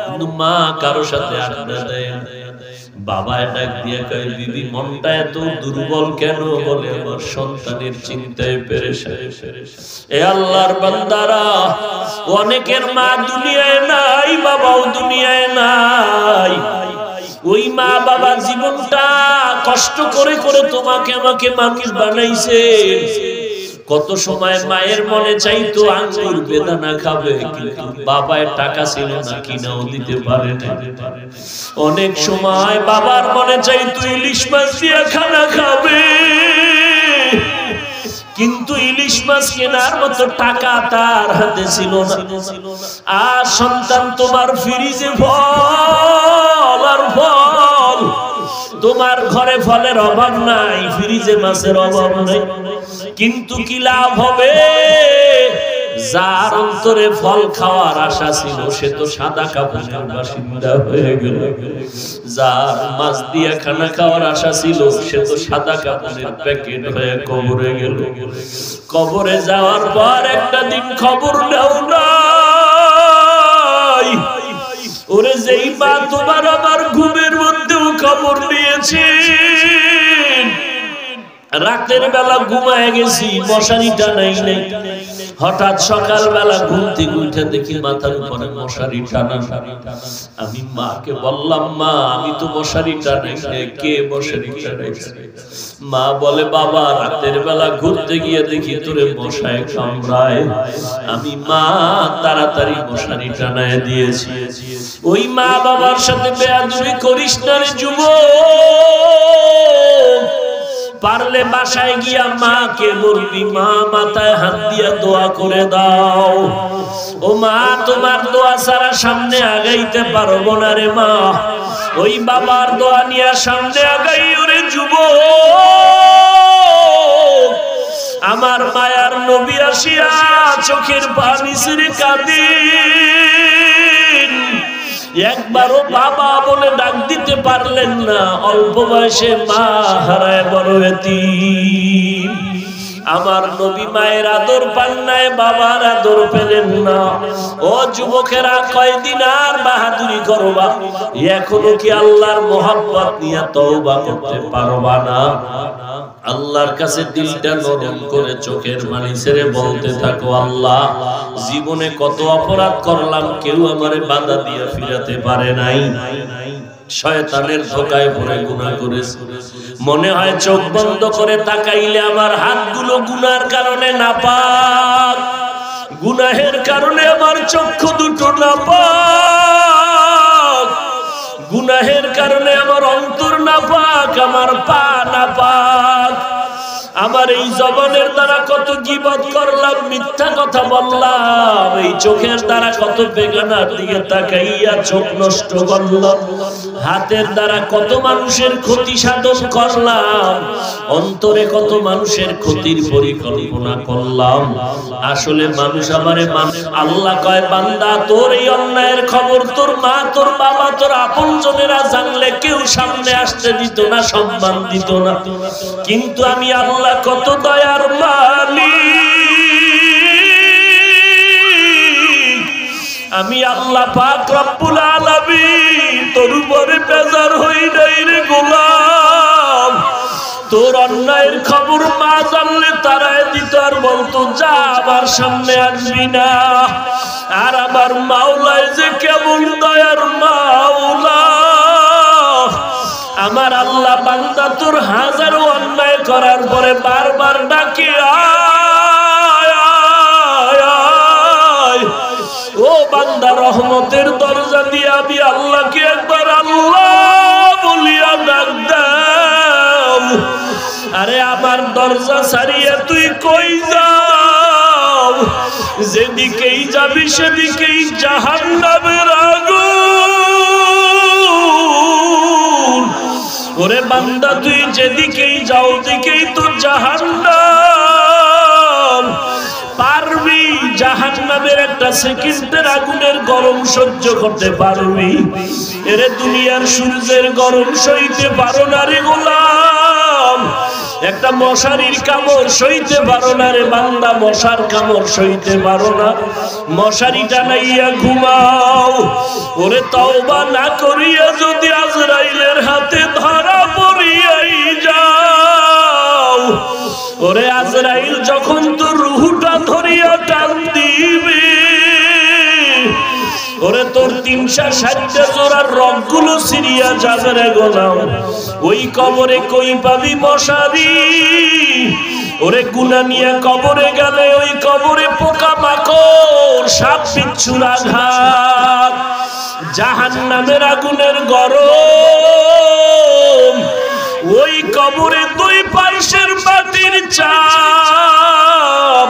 কিন্তু মা কারো সাথে আড্ডা দেয়। বাবা ডাক দিয়ে কয়, দিদি মনটা এত দুর্বল কেন? বলে, আমার সন্তানের চিন্তায় পেরেশান। এ আল্লাহর বান্দারা, অনেকের মা দুনিয়ায় নাই, বাবাও দুনিয়ায় নাই। ওই মা বাবা জীবনটা কষ্ট করে করে তোমাকে আমাকে মানুষ বানাইছে। কত সময় মায়ের মনে চাইতো আঙ্গুর বেদানা খাবে, কিন্তু বাবার টাকা ছিল না, কিনাও দিতে পারে না। অনেক সময় বাবার মনে চাইতো ইলিশ মাছ দিয়ে খানা খাবে, কিন্তু ইলিশ মাছ কেনার মতো টাকা তার হাতে ছিল না। আর সন্তান তোমার ফ্রিজে ফল আর ফল, তোমার ঘরে ফলের অভাব নাই, ফ্রিজে মাছের অভাব নাই, কিন্তু কি লাভ হবে? যার অন্তরে ফল খাওয়ার আশা ছিল, সে তো সাদা কাপড়ের বাসিন্দা হয়ে গেল। যার মাছ দিয়ে খানা খাওয়ার আশা ছিল, সে তো সাদা কাপড়ের প্যাকেট হয়ে কবরে গেল। কবরে যাওয়ার পর একটা দিন খবর নাও নাই, ওরে যেই মা তোমার আমার ঘুমের মধ্যেও খবর নিয়েছে, রাতের বেলা ঘুমায় গেছি, মশারিটা নাই নাই। হঠাৎ সকাল বেলা ঘুম থেকে উঠে দেখি মাথার উপরে মশারি টানা। আমি মাকে বললাম, মা আমি তো মশারি টানাই নাই, কে মশারি টানাইছে? মা বলে, বাবা রাতের বেলা ঘুরতে গিয়ে দেখি তোরে মশায় কামড়ায়, আমি মা তাড়াতাড়ি মশারি টানায় দিয়েছি। ওই মা বাবার সাথে বেয়াদবি করিস না রে যুবক। পারলে বাসায় গিয়া মাকে বলবি, মা মাথায় হাত দিয়া দোয়া করে দাও। ও মা তোমার দোয়া ছাড়া সামনে আগাইতে পারবো না রে মা। ওই বাবার দোয়া নিয়ে সামনে আগাই ওরে যুবক। আমার মায়ার নবী আসিয়া চোখের পানি ছেড়ে কাঁদেন। একবারও বাবা বলে ডাক দিতে পারলেন না, অল্প বয়সে মা হারায় বড় এতিম। আমার নবী মায়ের আদর পান নাই, বাবার আদর পেলেন না। ও যুবকেরা, কয়দিন আর বাহাদুরি করবা? এখনো কি আল্লাহর মোহাব্বত নিয়ে তওবা করতে পারবা না? আল্লাহর কাছে দিলটা নরম করে চোখের পানি ছেড়ে বলতে থাকো, আল্লাহ জীবনে কত অপরাধ করলাম, কেউ আমারে বাধা দিয়ে ফিরাতে পারে নাই। শয়তানের ধোকায় পড়ে গুনাহ করেছি। মনে হয় চোখ বন্ধ করে তাকাইলে আমার হাতগুলো গুনার কারণে নাপাক, গুনাহের কারণে আমার চক্ষু দুটো নাপাক, গুনাহের কারণে আমার অন্তর নাপাক, আমার পা নাপাক। আমার এই জবানের দ্বারা কত গীবত করলাম, মিথ্যা কথা বললাম, এই চোখের দ্বারা কত বেগানার দিকে তাকাইয়া চোখ নষ্ট করলাম, হাতের দ্বারা কত মানুষের ক্ষতি সাধন করলাম, অন্তরে কত মানুষের ক্ষতির পরিকল্পনা করলাম। আসলে মানুষ আমারে আল্লাহ কয়, বান্দা তোর এই অন্যায়ের খবর তোর মা, তোর বাবা, তোর আপনজনেরা জানলে কেউ সামনে আসতে দিত না, সম্মান দিত না। কিন্তু আমি আল্লাহ কত দয়ার মালিক, আমি আল্লাহ পাক রব্বুল আলামিন তোর উপরে বেজার হই নাই রে গোলাম। তোর অন্যায়ের খবর মা জানলে তারাই দিত আর বলতো, যা আমার সামনে আসবি না। আর আমার মাওলায় যে কেমন দয়ার মাওলা, আমার আল্লাহ বান্দা তোর হাজারো অন্যায় করার পরে বারবার ডাকে, আয় আয় আয়। ও বান্দা, রহমতের দরজা দিয়ে আমি আল্লাহকে একবার আল্লাহ বলিয়া ডাক দাও। আরে আমার দরজা ছাড়িয়ে তুই কই যাও? যেদিকেই যাবি সেদিকেই জাহান্নামের আগুন। ওরে বান্দা, তুই যেদিকেই যাও দিকেই তো জাহান্নাম। পারবি জাহান্নামের একটা সেকেন্ডের আগুনের গরম সহ্য করতে পারবি? এরে দুনিয়ার সূর্যের গরম সইতে পারো না রে গোলাম। একটা মশারির কামড় সইতে পারো না রে বান্দা, মশার কামড় সইতে পারো না। মশারি টানাইয়া ঘুমাও। ওরে তওবা না করিয়া যদি আজরাইলের হাতে ধরা পড়িয়াই যাও, ওরে আজরাইল যখন তোর রূহটা ধরিয়া টান দিবে, ওরে তোর 360টা জোড়ার রগগুলো ছিঁড়িয়া যাবে রে গোলাম। ওই কবরে কই পাবি মশারি? ওরে গুনাহ নিয়ে কবরে গেলে ওই কবরে পোকা মাকড়, সাপ বিচ্ছুর আঘাত, জাহান্নামের আগুনের গরম। ওই কবরে 2 পাইশের মাটির চাপ,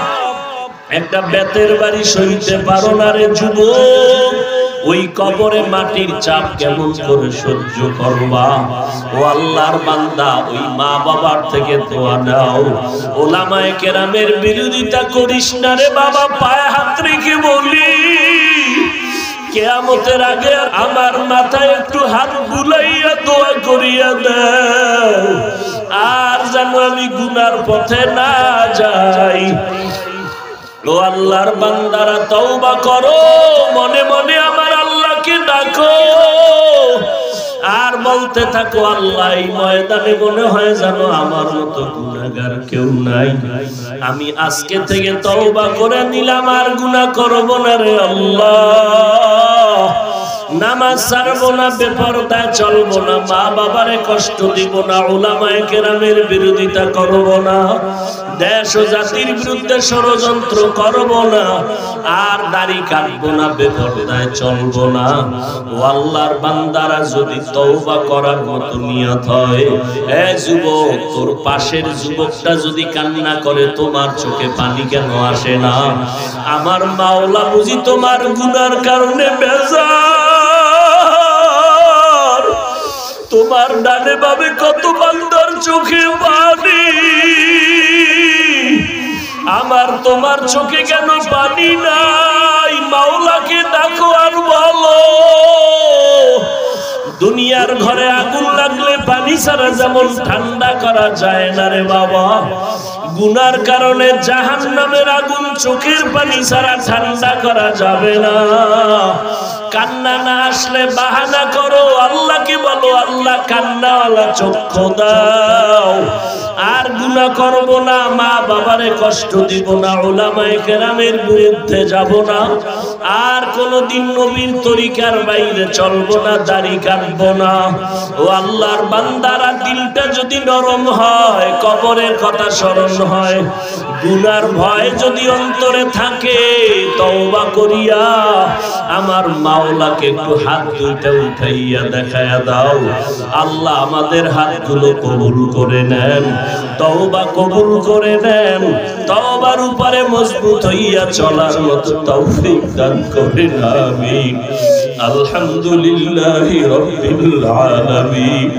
একটা বেতের বাড়ি সইতে পারো না রে যুবক। ওই কবরে মাটির চাপ কেমন করে সহ্য করবা? ও আল্লাহর বান্দা, ওই মা বাবার থেকে দোয়া নাও। ওলামায়ে কেরামের বিরোধিতা করিস না রে বাবা। পায়ে হাত রেখে বলি, কিয়ামতের আগে আমার মাথায় একটু হাত বুলাইয়া দোয়া করিয়া দাও, আর যেন আমি গুনার পথে না যাই। ও আল্লাহর বান্দারা, তওবা করো, মনে মনে আমার আল্লাহকে ডাকো, আর বলতে কাঁদতে থাকো, আল্লাহ এই ময়দানে মনে হয় জানো আমার মতো গুনাহগার কেউ নাই, আমি আজকে থেকে তওবা করে নিলাম, আর গুনাহ করব না রে আল্লাহ। নামাজ ছাড়বো না, বেপরদায় চলবো না, মা বাবারে কষ্ট দিব না, উলামায়ে কেরামের বিরোধিতা করব না, দেশ ও জাতির বিরুদ্ধে ষড়যন্ত্র করব না, আর দাড়ি কাটবো না, বেপরদায় চলবো না। ও আল্লাহর বান্দারা, যদি তওবা করার মতো নিয়ত হয়, এ যুবক, তোর পাশের যুবকটা যদি কান্না করে, তোমার চোখে পানি কেন আসে না? আমার মাওলা বুঝি তোমার গুনার কারণে বেজার। তোমার ডানে বামে কত বান্দার চোখে পানি, আমার তোমার চোখে কেন পানি নাই? মাওলাকে ডাকো আর বলো। দুনিয়ার ঘরে আগুন লাগলে পানি ছাড়া যেমন ঠান্ডা করা যায় না রে বাবা, গুনার কারণে জাহান্নামের আগুন চোখের পানি ছাড়া ঠান্ডা করা যাবে না। কান্না না আসলে বাহানা করো, আল্লাহকে বলো আল্লাহ কান্নাওয়ালা চক্ষু দাও, আর গুনাহ করব না, মা বাবারে কষ্ট দিব না, উলামায়ে কেরামের বিরুদ্ধে যাব না, আর কোনদিন নবীর তরিকার বাইরে চলবো না, দাড়ি কাটবো না। ও আল্লাহর বান্দারা, দিলটা যদি নরম হয়, কবরের কথা স্মরণ হয়, গুনার ভয় যদি অন্তরে থাকে, তওবা করিয়া আমার মাওলাকে একটু হাত দুইটা উঠাইয়া দেখায়া দাও। আল্লাহ আমাদের হাতগুলো কবুল করে নেন, তওবা কবুল করে নেন, তওবার উপরে মজবুত হইয়া চলার মতো তৌফিক দান করেন, আমিন। আলহামদুলিল্লাহি রাব্বিল আলামিন,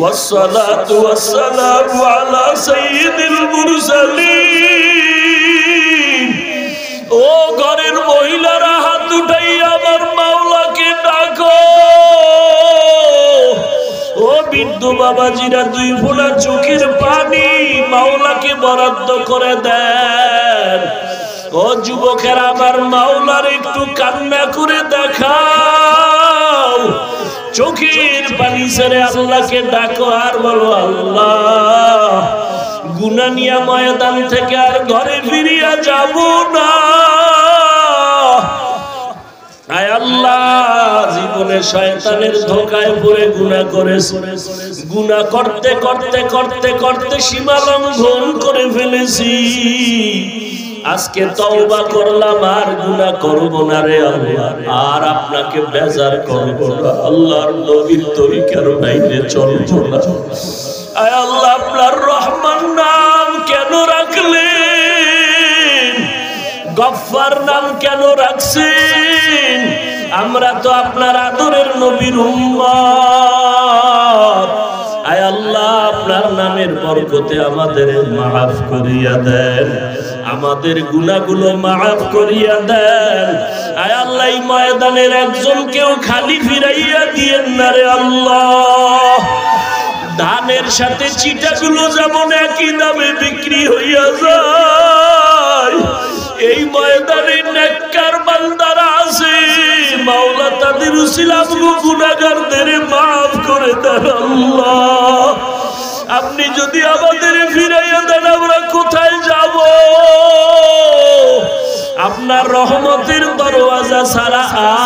والصلاة والسلام على سيد المرسلين। ও ঘরের মহিলারা, হাত উঠাই আমার মাওলাকে ডাকো। ও বৃদ্ধ বাবাজিরা, দুই ফোঁটা চোখের পানি মাওলাকে বরাদ্দ করে দেন। ও যুবকেরা, আমার মাওলার একটু কান্না করে দেখাও, চোখের পানি ছেড়ে আল্লাহকে ডাকো, আর বলো আল্লাহ গুনাহ নিয়ে ময়দান থেকে আর ঘরে ফিরিয়া যাব না। আয় আল্লাহ, জীবনে শয়তানের ধোঁকায় পড়ে গুনাহ করেছি, গুনাহ করতে করতে করতে করতে সীমা লঙ্ঘন করে ফেলেছি, আজকে তওবা করলাম, আর গুনাহ করব না রে আল্লাহ, আর আপনাকে বেজার করব না, আল্লাহর নবীর তরিকার বাইরে চলব না। আয় আল্লাহ, আপনার রহমান নাম কেন রাখলেন? গফফার নাম কেন রাখছেন? আমরা তো আপনার আদরের নবীর উম্মত। আয় আল্লাহ, আপনার নামের বরকতে আমাদের মাফ করিয়া দেন, আমাদের গুনাহগুলো মাফ করিয়া দেন। আয় আল্লাহ, এই ময়দানের একজনকেও খালি ফিরাইয়া দিয়েন না রে আল্লাহ। ধানের সাথে চিটাগুলো যেমন একই দামে বিক্রি হইয়া যায়, এই ময়দানে নেককার বান্দারা আছে, মাওলা তাদের উসিলায় গুনাহগারদের মাফ করে দেন আল্লাহ। আপনি যদি আমাদের ফিরাইয়া দেন, আমরা কোথায় যাব? আপনার রহমতের দরওয়াজা ছাড়া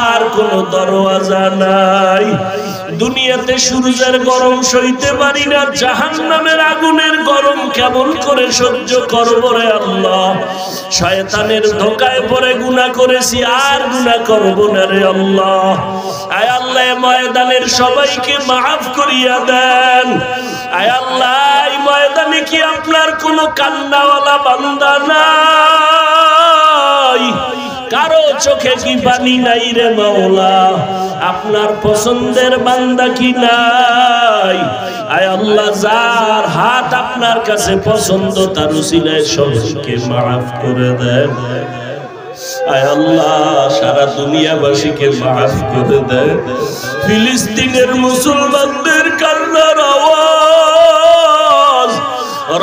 আর কোন দরওয়াজা নাই। দুনিয়াতে সূর্যের গরম সইতে পারি না, জাহান্নামের আগুনের গরম কেমন করে সহ্য করব রে আল্লাহ। শয়তানের ধোঁকায় পড়ে গুনাহ করেছি, আর গুনাহ করব না রে আল্লাহ। আয় আল্লাহ, ময়দানের সবাইকে মাফ করিয়া দেন। আয় আল্লাহ, এই ময়দানে কি আপনার কোনো কান্নাওয়ালা বান্দা নাই? কারো চোখে কি পানি নাই রে মাওলা? আপনার পছন্দের বান্দা কি নাই? আয় আল্লাহ, যার হাত আপনার কাছে পছন্দ, তার উসিলায় সবাইকে মাফ করে দেন। আয় আল্লাহ, সারা দুনিয়াবাসীকে মাফ করে দেন। ফিলিস্তিনের মুসলমানদের কান্নার আওয়াজ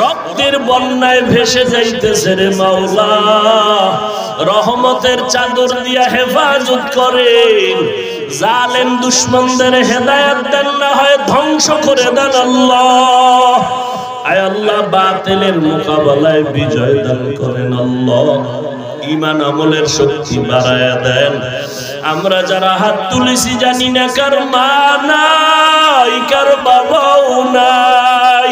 রক্তের বন্যায় ভেসে যাইতেছে রে মাওলা। রহমতের চাদর দিয়া হেফাজত করেন, জালেম দুশমনদের হেদায়েত দেন না হয় ধ্বংস করে দেন আল্লাহ। আয় আল্লাহ বাতিলের মোকাবেলায় বিজয় দান করেন আল্লাহ। ঈমান আমলের শক্তি বাড়ায়া দেন। আমরা যারা হাত তুলেছি জানি না কার মা নাই, কার বাবাও নাই।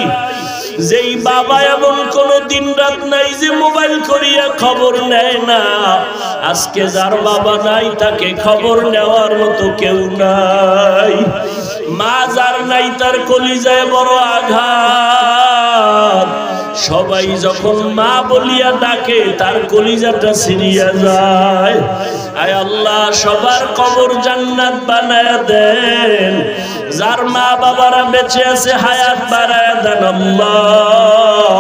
যেই বাবা এমন কোন দিন রাত নাই যে মোবাইল করিয়া খবর নেয় না, আজকে যার বাবা নাই তাকে খবর নেওয়ার মতো কেউ নাই। মা যার নাই তার কলিজায় বড় আঘাত। সবাই যখন মা বলিয়া ডাকে তার কলিজাটা ছিঁড়িয়া যায়। আয় আল্লাহ সবার কবর জান্নাত বানায়া দেন। যার মা বাবারা বেঁচে আছে হায়াত বাড়ায়া দেন আল্লাহ।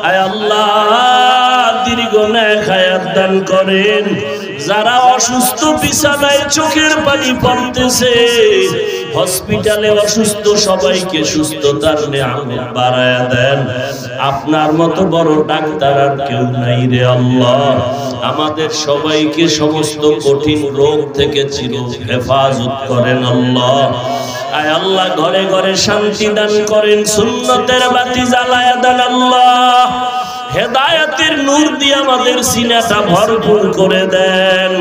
আয় আল্লাহ দীর্ঘ নেক হায়াত দান করেন। যারা অসুস্থ বিছানায় চোখের পানি পড়তেছে, হসপিটালে অসুস্থ সবাইকে সুস্থতার নিয়ামত বাড়ায়া দেন। আপনার মতো বড় ডাক্তার আর কেউ নাই রে আল্লাহ। আমাদের সবাইকে সমস্ত কঠিন রোগ থেকে চির হেফাজত করেন আল্লাহ। আয় আল্লাহ ঘরে ঘরে শান্তি দান করেন, সুন্নতের বাতি জ্বালায়া দেন আল্লাহ। হেদায়েতের নূর দিয়ে আমাদের সিনাটা ভরপুর করে দেন।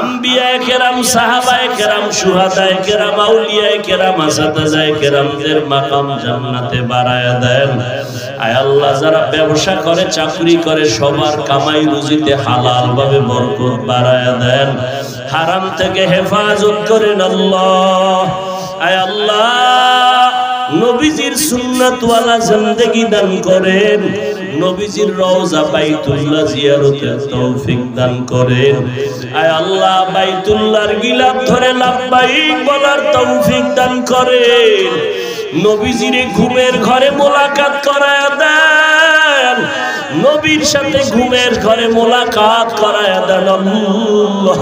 আম্বিয়ায়ে কেরাম, সাহাবায়ে কেরাম, শুহাদায়ে কেরাম, আউলিয়ায়ে কেরাম, আসাতাজায়ে কেরামদের মাকাম জান্নাতে বাড়ায়া দেন। আয় আল্লাহ যারা ব্যবসা করে চাকরি করে সবার কামাই রুজিতে হালাল ভাবে বরকত বাড়ায়া দেন। হারাম থেকে হেফাজত করেন আল্লাহ। আয় আল্লাহ নবীজির সুন্নাতওয়ালা জিন্দেগি দান করেন। নবীজির রওজা বাইতুল্লাহ জিয়ারতের তৌফিক দান করেন। আয় আল্লাহ বাইতুল্লাহর গিলাফ ধরে লাব্বাইক বলার তৌফিক দান করেন। নবীজির ঘুমের ঘরে মোলাকাত করায়া দেন। নবীর সাথে ঘুমের ঘরে মোলাকাত করায়া দেন আল্লাহ।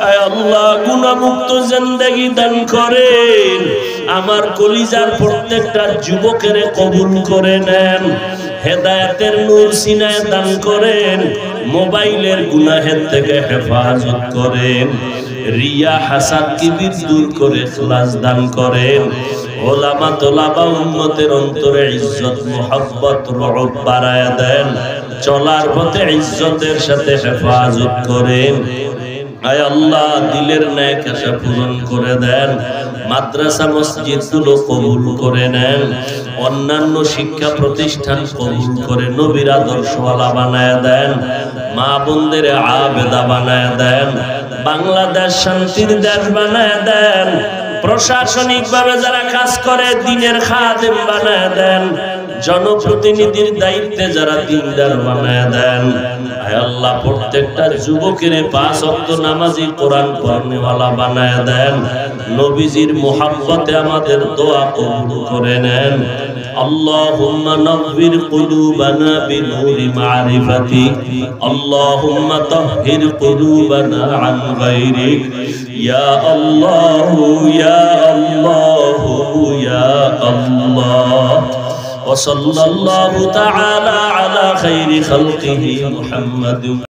আয় আল্লাহ গুনাহমুক্ত জিন্দেগি দান করেন। আমার কলিজার প্রত্যেকটা যুবকের কবুল করে নেন। হেদায়েতের নূর সিনায় দান করেন। মোবাইলের গুনাহের থেকে হেফাজত করেন। রিয়া হাসাদ কিবির দূর করে ইখলাস দান করেন। ওলামা তোলাবা উম্মতের অন্তরে ইজ্জত মুহাব্বত রহব বাড়ায়া দেন। চলার পথে ইজ্জতের সাথে হেফাজত করেন। আয় আল্লাহ দিলের নেক আশা পূরণ করে দেন। মাদ্রাসা মসজিদগুলো কবুল করে নেন। অন্যান্য শিক্ষা প্রতিষ্ঠান কবুল করে নবীর আদর্শওয়ালা বানায়া দেন। মা বোনদের আবেদা বানায়া দেন। বাংলাদেশ শান্তির দেশ বানায়া দেন। প্রশাসনিক ভাবে যারা কাজ করে দিনের খাদেম বানায়া দেন। জনপ্রতিনিধির দায়িত্বে যারা দিনদার বানায়া দেন। আয় আল্লাহ প্রত্যেকটা যুবকের 5 ওয়াক্ত নামাজি কোরআন পড়নেওয়ালা বানায়া দেন। নবীজির মুহাব্বতে আমাদের দোয়া কবুল করে নেন। আল্লাহুম্মা নব্বির কুলুবানা বিনূরি মারিফাতিক। আল্লাহুম্মা তাহহির কুলুবানা আন গায়রিক। ইয়া আল্লাহু ইয়া আল্লাহু ইয়া আল্লাহ। وصلى الله تعالى على خير خلقه محمد